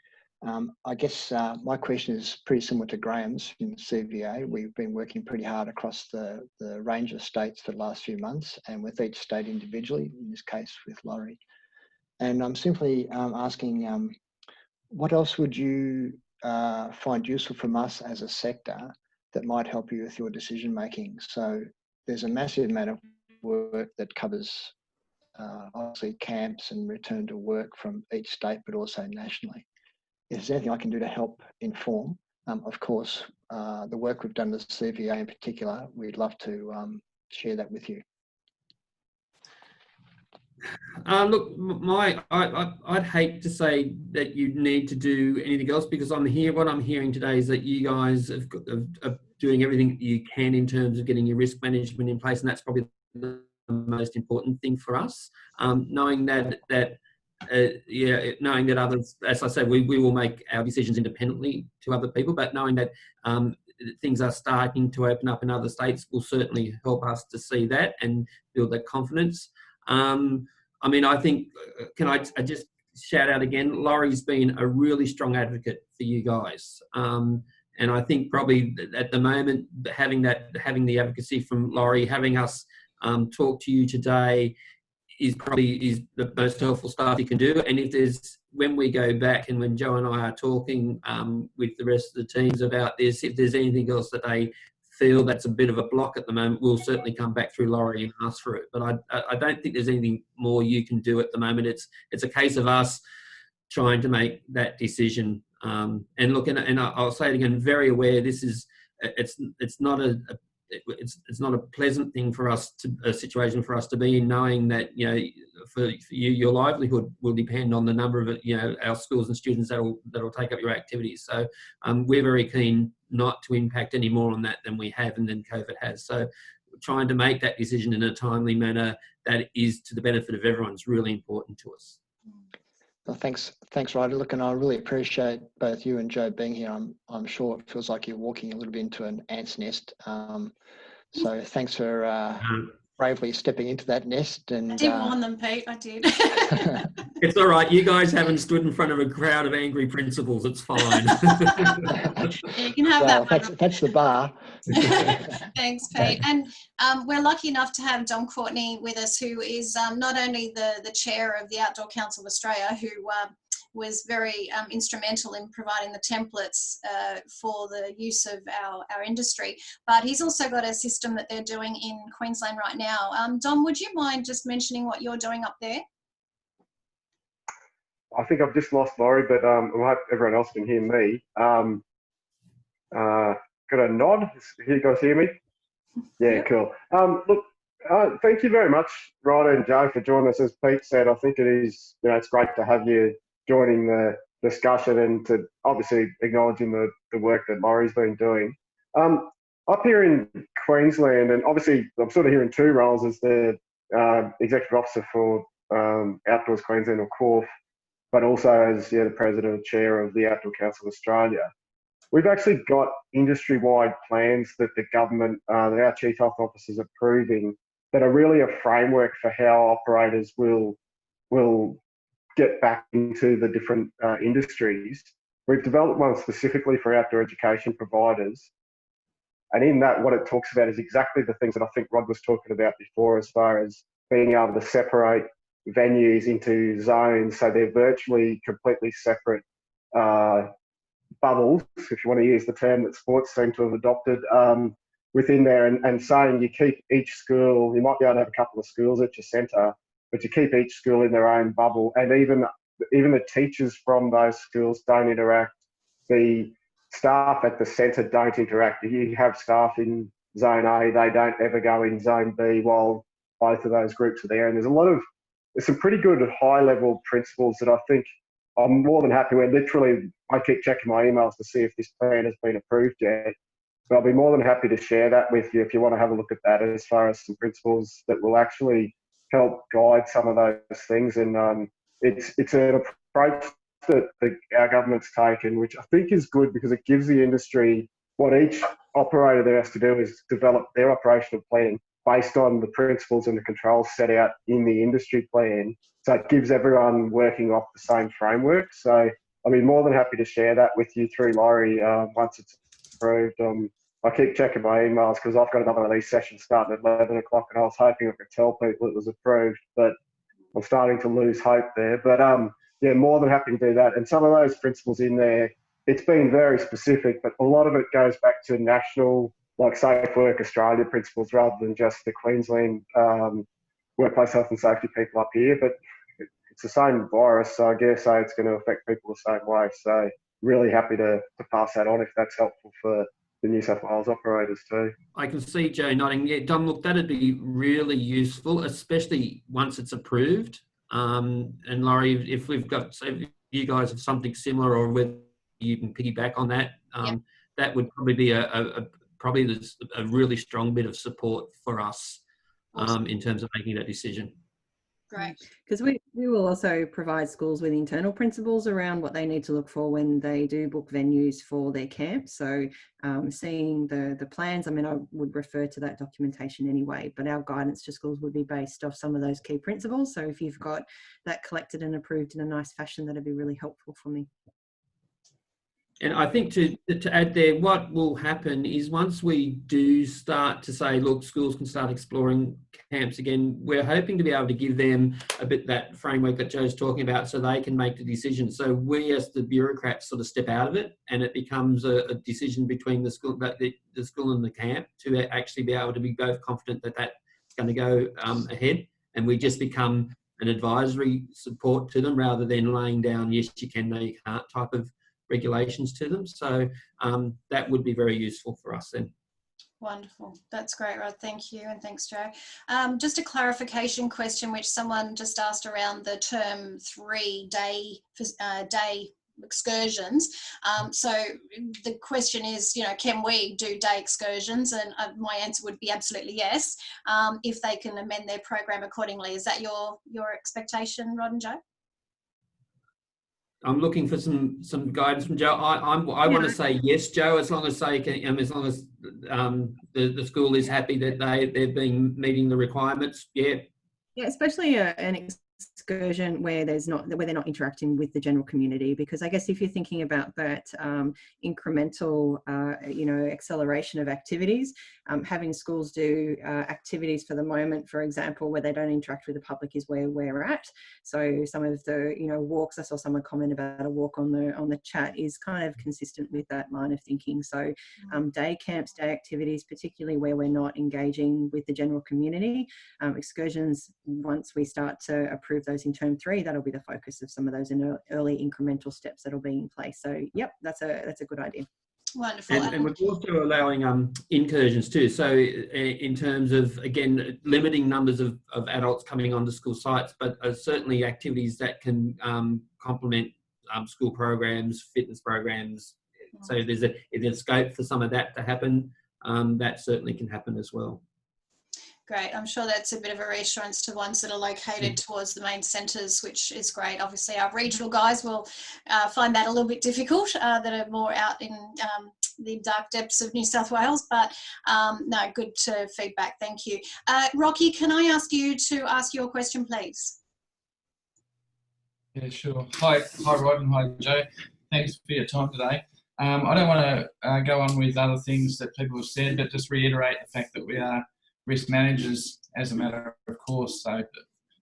I guess my question is pretty similar to Graham's in CVA. We've been working pretty hard across the range of states for the last few months, and with each state individually, in this case with Laurie. And I'm simply asking, what else would you find useful from us as a sector that might help you with your decision making? So there's a massive amount of work that covers obviously camps and return to work from each state, but also nationally. If there's anything I can do to help inform, of course, the work we've done with CVA in particular, we'd love to share that with you. Look, I'd hate to say that you need to do anything else, because what I'm hearing today is that you guys are doing everything that you can in terms of getting your risk management in place, and that's probably the most important thing for us. Knowing that others, as I said, we will make our decisions independently to other people, but knowing that things are starting to open up in other states will certainly help us to see that and build that confidence. I think, can I just shout out again, Laurie's been a really strong advocate for you guys. And I think probably at the moment, having the advocacy from Laurie, having us talk to you today is the most helpful stuff you can do. And when we go back and when Joe and I are talking with the rest of the teams about this, if there's anything else that they feel that's a bit of a block at the moment, we'll certainly come back through Laurie and ask for it. But I don't think there's anything more you can do at the moment. It's a case of us trying to make that decision. And look, and I'll say it again, very aware it's not a pleasant thing for us a situation for us to be in, knowing that for you, your livelihood will depend on the number of our schools and students that'll take up your activities. So we're very keen not to impact any more on that than we have and than COVID has. So trying to make that decision in a timely manner that is to the benefit of everyone is really important to us. Well, thanks, Ryder. Look, and I really appreciate both you and Joe being here. I'm sure it feels like you're walking a little bit into an ant's nest. So thanks for bravely stepping into that nest. And I did warn them, Pete. I did. It's all right. You guys haven't stood in front of a crowd of angry principals. It's fine. Yeah, you can have that. That's the bar. Thanks, Pete. And we're lucky enough to have Don Courtney with us, who is not only the chair of the Outdoor Council of Australia, who was very instrumental in providing the templates for the use of our industry. But he's also got a system that they're doing in Queensland right now. Dom, would you mind just mentioning what you're doing up there? I think I've just lost Laurie, but I hope everyone else can hear me. Got a nod? You guys hear me? Yeah, Yep. cool. Look, thank you very much, Rod and Joe, for joining us. As Pete said, I think it is, it's great to have you joining the discussion and to obviously acknowledging the work that Laurie's been doing. Up here in Queensland, and obviously I'm sort of here in two roles as the Executive Officer for Outdoors Queensland, or CORF, but also as the President and Chair of the Outdoor Council of Australia. We've actually got industry-wide plans that the government, that our Chief Health Officer is approving, that are really a framework for how operators will get back into the different industries. We've developed one specifically for outdoor education providers. And in that, what it talks about is exactly the things that I think Rod was talking about before, as far as being able to separate venues into zones, so they're virtually completely separate bubbles, if you want to use the term that sports seem to have adopted, within there, and saying you keep each school, you might be able to have a couple of schools at your centre, but you keep each school in their own bubble, and even the teachers from those schools don't interact. The staff at the centre don't interact. If you have staff in Zone A, they don't ever go in Zone B while both of those groups are there. And there's some pretty good high-level principles that I think I'm more than happy with. Literally, I keep checking my emails to see if this plan has been approved yet. But I'll be more than happy to share that with you if you want to have a look at that, as far as some principles that will actually help guide some of those things. And it's an approach that our government's taken, which I think is good, because it gives the industry what each operator there has to do is develop their operational plan based on the principles and the controls set out in the industry plan. So it gives everyone working off the same framework. So I'll be more than happy to share that with you through Laurie once it's approved. I keep checking my emails because I've got another release session starting at 11 o'clock, and I was hoping I could tell people it was approved, but I'm starting to lose hope there. But yeah, more than happy to do that. And some of those principles in there, it's been very specific, but a lot of it goes back to national, like Safe Work Australia principles, rather than just the Queensland workplace health and safety people up here. But it's the same virus, so I guess it's going to affect people the same way. So really happy to pass that on if that's helpful for the New South Wales operators too. I can see Joe nodding. Yeah, Dom, look, that'd be really useful, especially once it's approved. And Laurie, if you guys have something similar, or whether you can piggyback on that, that would probably be a really strong bit of support for us in terms of making that decision. Great. Because we will also provide schools with internal principles around what they need to look for when they do book venues for their camps. So seeing the plans, I mean, I would refer to that documentation anyway, but our guidance to schools would be based off some of those key principles. So if you've got that collected and approved in a nice fashion, that'd be really helpful for me. And I think to add there, what will happen is once we do start to say, look, schools can start exploring camps again, we're hoping to be able to give them a bit that framework that Joe's talking about, so they can make the decision. So we, as the bureaucrats, sort of step out of it, and it becomes a decision between the school, the school and the camp, to actually be able to be both confident that that's going to go ahead, and we just become an advisory support to them, rather than laying down, yes, you can, no, you can't type of regulations to them. So that would be very useful for us then. Wonderful. That's great, Rod. Thank you. And thanks, Joe. Just a clarification question, which someone just asked around the term 3-day excursions. So the question is, can we do day excursions? And my answer would be absolutely yes, if they can amend their program accordingly. Is that your expectation, Rod and Joe? I'm looking for some guidance from Joe. I want to say yes, Joe, as long as they can, as long as the school is happy that they've been meeting the requirements. Yeah, especially an excursion where they're not interacting with the general community, because I guess if you're thinking about that incremental acceleration of activities, having schools do activities for the moment, for example, where they don't interact with the public is where we're at. So some of the, you know, walks, I saw someone comment about a walk on the chat, is kind of consistent with that line of thinking. So day camps, day activities, particularly where we're not engaging with the general community. Excursions, once we start to approve those in term 3, that'll be the focus of some of those early incremental steps that'll be in place. So yep, that's a good idea. Wonderful. And we're also allowing incursions too. So in terms of, again, limiting numbers of adults coming onto school sites, but certainly activities that can complement school programs, fitness programs. So there's a scope for some of that to happen. That certainly can happen as well. Great. I'm sure that's a bit of a reassurance to ones that are located towards the main centres, which is great. Obviously, our regional guys will find that a little bit difficult, that are more out in the dark depths of New South Wales. But no, good feedback. Thank you. Rocky, can I ask you to ask your question, please? Yeah, sure. Hi, Rod and hi, Joe. Thanks for your time today. I don't want to go on with other things that people have said, but just reiterate the fact that we are risk managers as a matter of course. So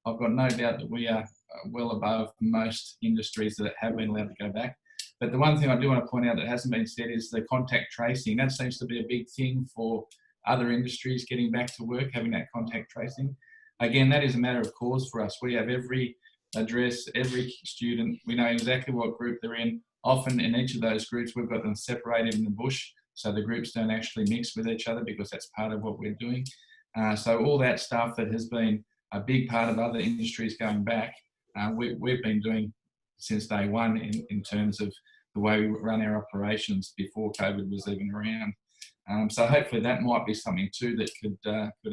I've got no doubt that we are well above most industries that have been allowed to go back. But the one thing I do want to point out that hasn't been said is the contact tracing. That seems to be a big thing for other industries getting back to work, having that contact tracing. Again, that is a matter of course for us. We have every address, every student. We know exactly what group they're in. Often in each of those groups, we've got them separated in the bush, so the groups don't actually mix with each other because that's part of what we're doing. So all that stuff that has been a big part of other industries going back, we've been doing since day one in terms of the way we run our operations before COVID was even around. So hopefully that might be something too that could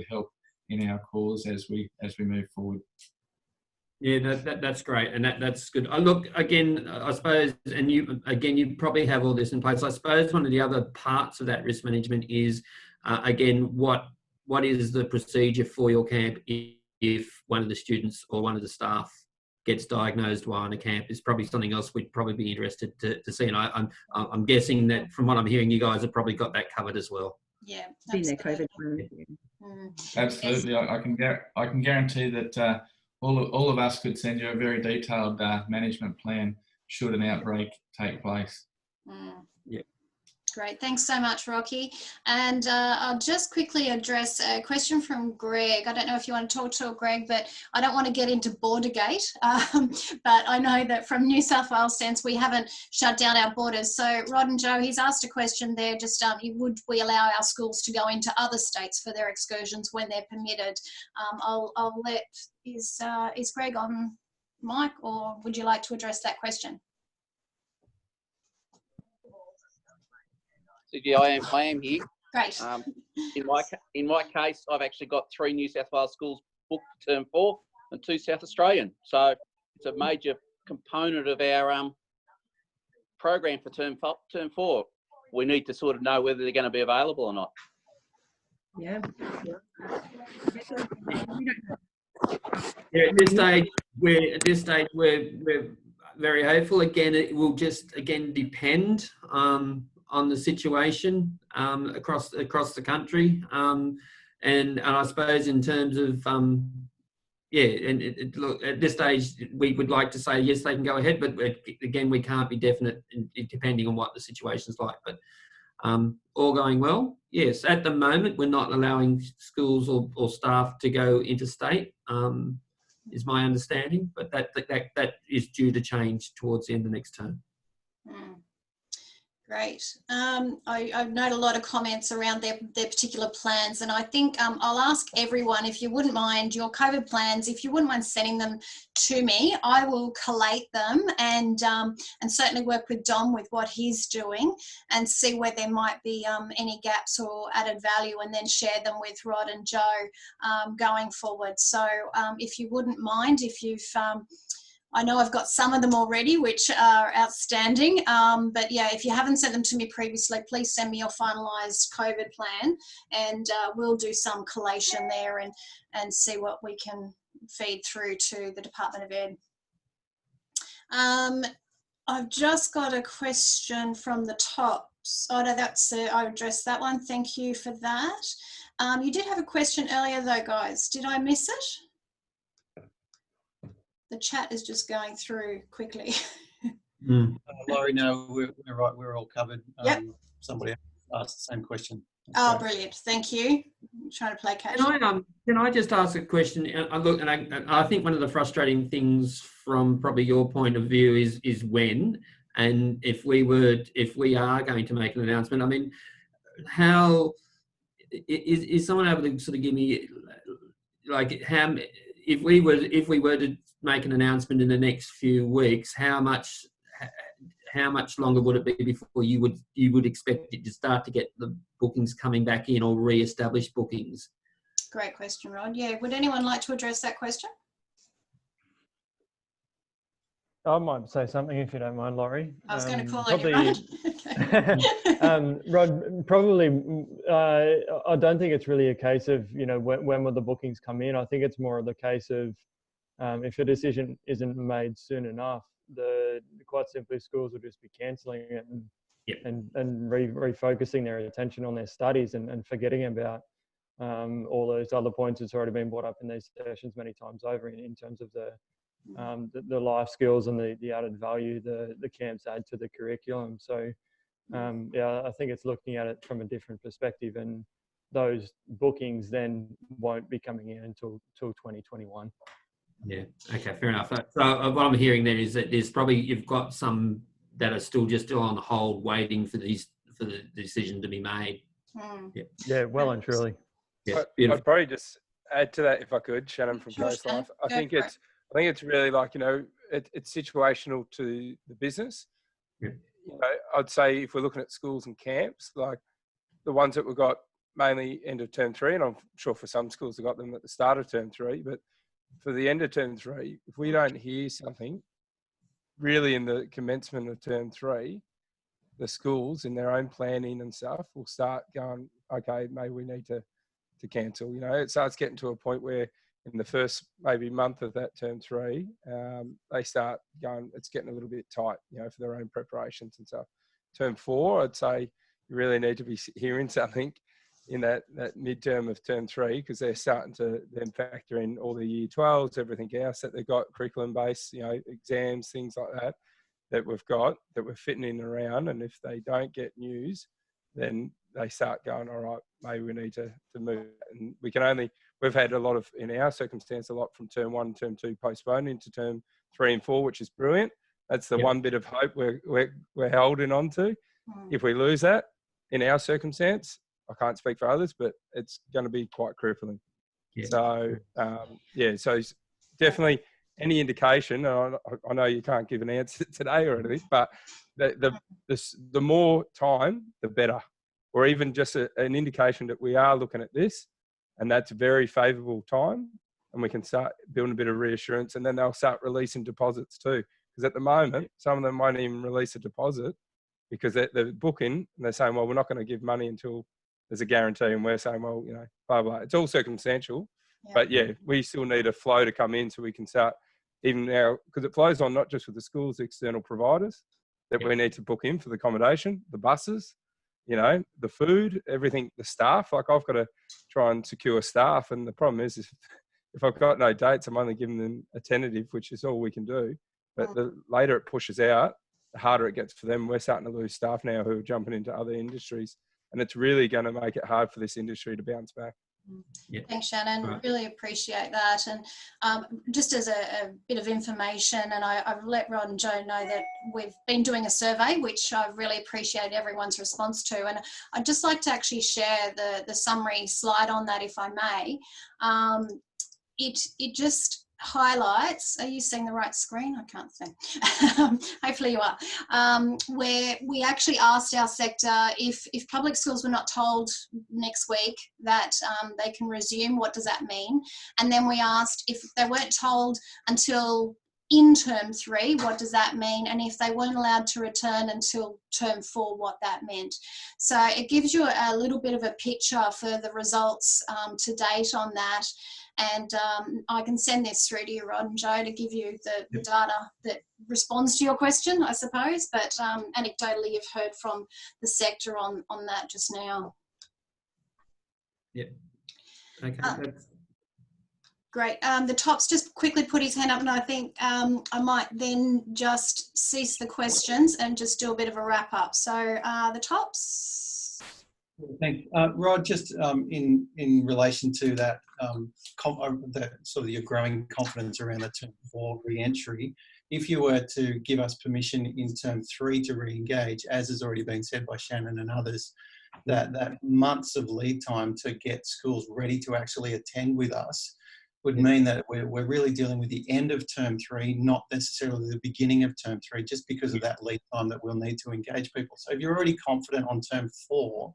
help in our cause as we move forward. Yeah, that's great, and that's good. Look, again, I suppose, and you probably have all this in place. I suppose one of the other parts of that risk management is, again, what is the procedure for your camp if one of the students or one of the staff gets diagnosed while on a camp? Is probably something else we'd probably be interested to see. And I'm guessing that from what I'm hearing, you guys have probably got that covered as well. Yeah, absolutely. Absolutely. I can guarantee that all of us could send you a very detailed management plan should an outbreak take place. Yeah. Great, thanks so much, Rocky. And I'll just quickly address a question from Greg. I don't know if you want to talk to Greg, but I don't want to get into Bordergate. But I know that from New South Wales sense, we haven't shut down our borders. So Rod and Joe, he's asked a question there, just would we allow our schools to go into other states for their excursions when they're permitted? I'll let, is Greg on mic, or would you like to address that question? Yeah, I am here. Great. In my case, I've actually got 3 New South Wales schools booked for term 4 and 2 South Australian. So it's a major component of our program for term 4. We need to sort of know whether they're going to be available or not. Yeah. Yeah. At this stage, we're very hopeful. Again, it will just depend on the situation across the country, and I suppose in terms of look, at this stage we would like to say yes, they can go ahead, but again we can't be definite depending on what the situation's like. But all going well, yes. At the moment, we're not allowing schools or staff to go interstate, is my understanding, but that is due to change towards the end of next term. Great. I've noted a lot of comments around their particular plans, and I think I'll ask everyone, if you wouldn't mind, your COVID plans, if you wouldn't mind sending them to me, I will collate them and certainly work with Dom with what he's doing and see where there might be any gaps or added value, and then share them with Rod and Joe going forward. So if you wouldn't mind, if you've I know I've got some of them already, which are outstanding. But yeah, if you haven't sent them to me previously, please send me your finalised COVID plan, and we'll do some collation there and see what we can feed through to the Department of Ed. I've just got a question from the top Oh, no, that's I addressed that one. Thank you for that. You did have a question earlier though, guys. Did I miss it? The chat is just going through quickly. Laurie, no, we're right. We're all covered. Yep. Somebody asked the same question. That's Oh, great. brilliant. Thank you. I'm trying to play catch. Can I just ask a question? Look, and I think one of the frustrating things from probably your point of view is when, and if we are going to make an announcement. I mean, how is someone able to sort of give me, like, how, if we were to make an announcement in the next few weeks, how much longer would it be before you would expect it to start to get the bookings coming back in, or re-establish bookings? Great question, Rod. Yeah, would anyone like to address that question? I might say something if you don't mind, Laurie. I was going to call probably, on you, Rod. Rod, probably, I don't think it's really a case of, you know, when will the bookings come in. I think it's more of the case of if a decision isn't made soon enough, quite simply schools will just be cancelling it and refocusing their attention on their studies and forgetting about all those other points that's already been brought up in these sessions many times over in terms of the life skills and the added value the camps add to the curriculum. So yeah, I think it's looking at it from a different perspective, and those bookings then won't be coming in until 2021. Yeah. Okay. Fair enough. So what I'm hearing then is that there's probably, you've got some that are still on hold, waiting for the decision to be made. Yeah. Well and truly. Yeah. I'd probably just add to that if I could, Shannon from Coast Life. I think it's really, like, you know, it's situational to the business. Yeah. You know, I'd say if we're looking at schools and camps, like the ones that we've got mainly end of term 3, and I'm sure for some schools they've got them at the start of term 3, but for the end of term 3, if we don't hear something really in the commencement of term 3, the schools in their own planning and stuff will start going, okay, maybe we need to cancel. You know, it starts getting to a point where in the first maybe month of that term 3, they start going, it's getting a little bit tight, you know, for their own preparations and stuff. Term 4, I'd say you really need to be hearing something in that midterm of term 3, because they're starting to then factor in all the year 12s, everything else that they've got, curriculum based, you know, exams, things like that we've got, that we're fitting in around. And if they don't get news, then they start going, all right, maybe we need to move. And we've had a lot of, in our circumstance, a lot from term 1 and term 2 postponed into term 3 and 4, which is brilliant. That's the one bit of hope we're holding on to. If we lose that in our circumstance, I can't speak for others, but it's going to be quite crippling. Yeah. So, so definitely any indication, I know you can't give an answer today or anything, but the more time, the better. Or even just an indication that we are looking at this, and that's a very favourable time, and we can start building a bit of reassurance, and then they'll start releasing deposits too. Because at the moment, some of them won't even release a deposit because they're booking, and they're saying, well, we're not going to give money until there's a guarantee, and we're saying, well, you know, blah, blah. It's all circumstantial, but yeah, we still need a flow to come in so we can start, even now, because it flows on not just with the schools, external providers that we need to book in for the accommodation, the buses, you know, the food, everything, the staff. Like, I've got to try and secure staff, and the problem is if I've got no dates, I'm only giving them a tentative, which is all we can do. But the later it pushes out, the harder it gets for them. We're starting to lose staff now who are jumping into other industries, and it's really going to make it hard for this industry to bounce back. Yeah. Thanks, Shannon. Really appreciate that. And just as a bit of information, and I've let Rod and Joe know that we've been doing a survey, which I really appreciate everyone's response to. And I'd just like to actually share the summary slide on that, if I may. It just highlights, are you seeing the right screen? I can't see. Hopefully you are. Where we actually asked our sector if public schools were not told next week that they can resume, what does that mean? And then we asked if they weren't told until in term 3, what does that mean? And if they weren't allowed to return until term 4, what that meant. So it gives you a little bit of a picture for the results to date on that. And I can send this through to you, Rod and Joe, to give you the data that responds to your question, I suppose. But anecdotally, you've heard from the sector on that just now. Yep. Okay. Great. The Top's just quickly put his hand up, and I think I might then just cease the questions and just do a bit of a wrap up. So the Tops. Thanks. Rod, just in relation to that, that sort of your growing confidence around the term 4 re-entry, if you were to give us permission in term 3 to re-engage, as has already been said by Shannon and others, that months of lead time to get schools ready to actually attend with us would mean that we're really dealing with the end of term 3, not necessarily the beginning of term 3, just because of that lead time that we'll need to engage people. So if you're already confident on term 4,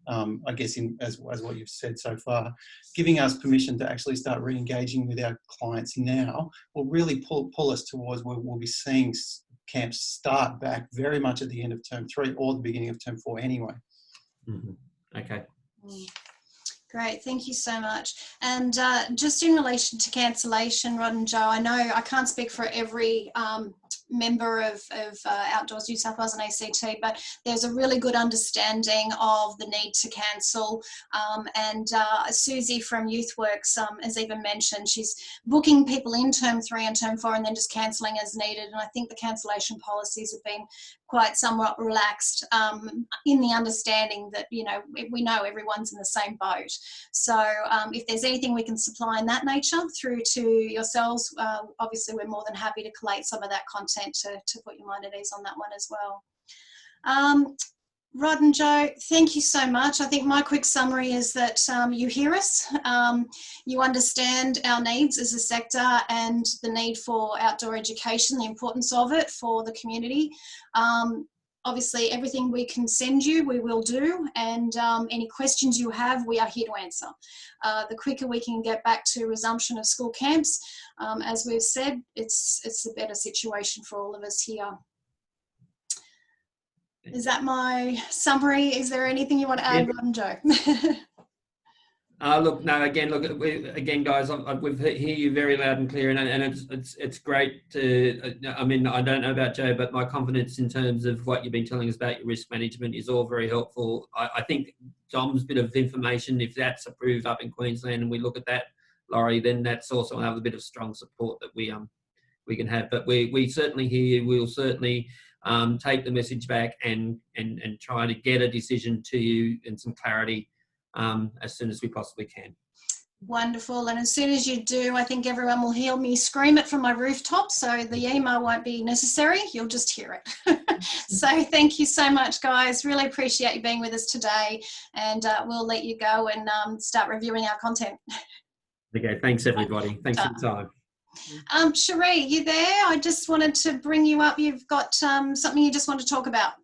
I guess as what you've said so far, giving us permission to actually start re-engaging with our clients now will really pull us towards where we'll be seeing camps start back very much at the end of term 3 or the beginning of term 4 anyway. Mm-hmm. Okay. Great, thank you so much. And just in relation to cancellation, Rod and Joe, I know I can't speak for every member of Outdoors New South Wales and ACT, but there's a really good understanding of the need to cancel. And Susie from YouthWorks has even mentioned she's booking people in term 3 and term 4 and then just cancelling as needed. And I think the cancellation policies have been quite somewhat relaxed in the understanding that, you know, we know everyone's in the same boat. So if there's anything we can supply in that nature through to yourselves, obviously we're more than happy to collate some of that content to put your mind at ease on that one as well. Rod and Joe, thank you so much. I think my quick summary is that you hear us, you understand our needs as a sector and the need for outdoor education, the importance of it for the community. Obviously, everything we can send you, we will do, and any questions you have, we are here to answer. The quicker we can get back to resumption of school camps, as we've said, it's a better situation for all of us here. Is that my summary? Is there anything you want to add, Rod and Joe? Look, no. Again, guys, we hear you very loud and clear, and it's great to. I mean, I don't know about Joe, but my confidence in terms of what you've been telling us about your risk management is all very helpful. I think Dom's bit of information, if that's approved up in Queensland, and we look at that, Laurie, then that's also another bit of strong support that we can have. But we certainly hear you. We'll certainly take the message back and try to get a decision to you and some clarity as soon as we possibly can. Wonderful. And as soon as you do, I think everyone will hear me scream it from my rooftop, so the email won't be necessary. You'll just hear it. So thank you so much, guys. Really appreciate you being with us today, and we'll let you go and start reviewing our content. Okay, thanks everybody. Thanks for the time. Cherie, you there? I just wanted to bring you up. You've got something you just want to talk about.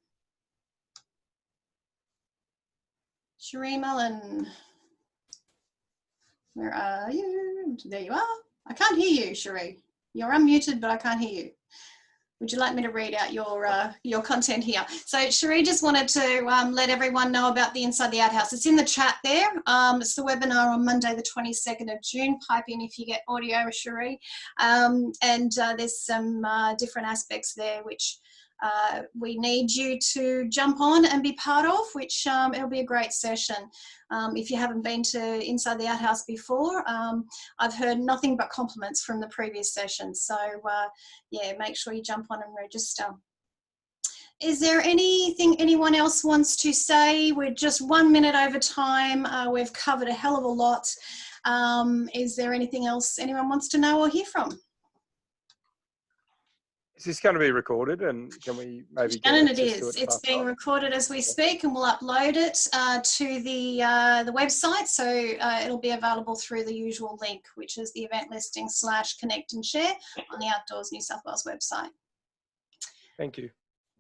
Cherie Mullen, where are you? There you are. I can't hear you, Cherie. You're unmuted, but I can't hear you. Would you like me to read out your content here? So Cherie just wanted to let everyone know about the Inside the Outhouse. It's in the chat there. It's the webinar on Monday, the 22nd of June. Pipe in if you get audio, Cherie. And there's some different aspects there which we need you to jump on and be part of, which it'll be a great session. If you haven't been to Inside the Outhouse before, I've heard nothing but compliments from the previous sessions. So yeah, make sure you jump on and register. Is there anything anyone else wants to say? We're just 1 minute over time. We've covered a hell of a lot. Is there anything else anyone wants to know or hear from? Is this going to be recorded, and can we maybe get Shannon, access it to is. it? It's being recorded as we speak, and we'll upload it to the website. So it'll be available through the usual link, which is the event listing / connect and share on the Outdoors New South Wales website. Thank you.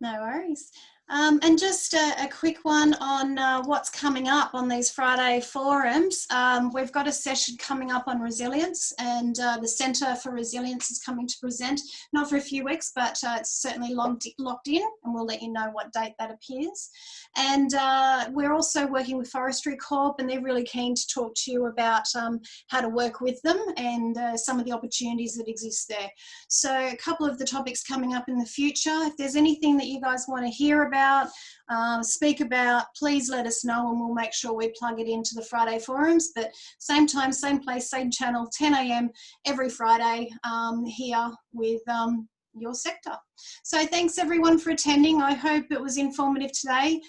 No worries. And just a quick one on what's coming up on these Friday forums. We've got a session coming up on resilience, and the Centre for Resilience is coming to present, not for a few weeks, but it's certainly locked in, and we'll let you know what date that appears. And we're also working with Forestry Corp, and they're really keen to talk to you about how to work with them and some of the opportunities that exist there. So a couple of the topics coming up in the future. If there's anything that you guys want to hear about, speak about, please let us know, and we'll make sure we plug it into the Friday forums. But same time, same place, same channel, 10 a.m. every Friday here with your sector. So thanks everyone for attending. I hope it was informative today.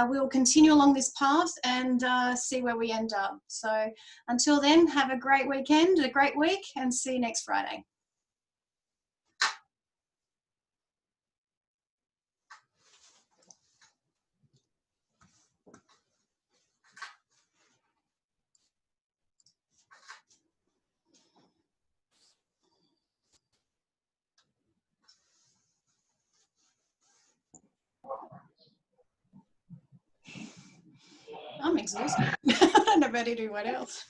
We will continue along this path and see where we end up. So until then, have a great weekend, a great week, and see you next Friday. I'm exhausted. I don't know about anyone else.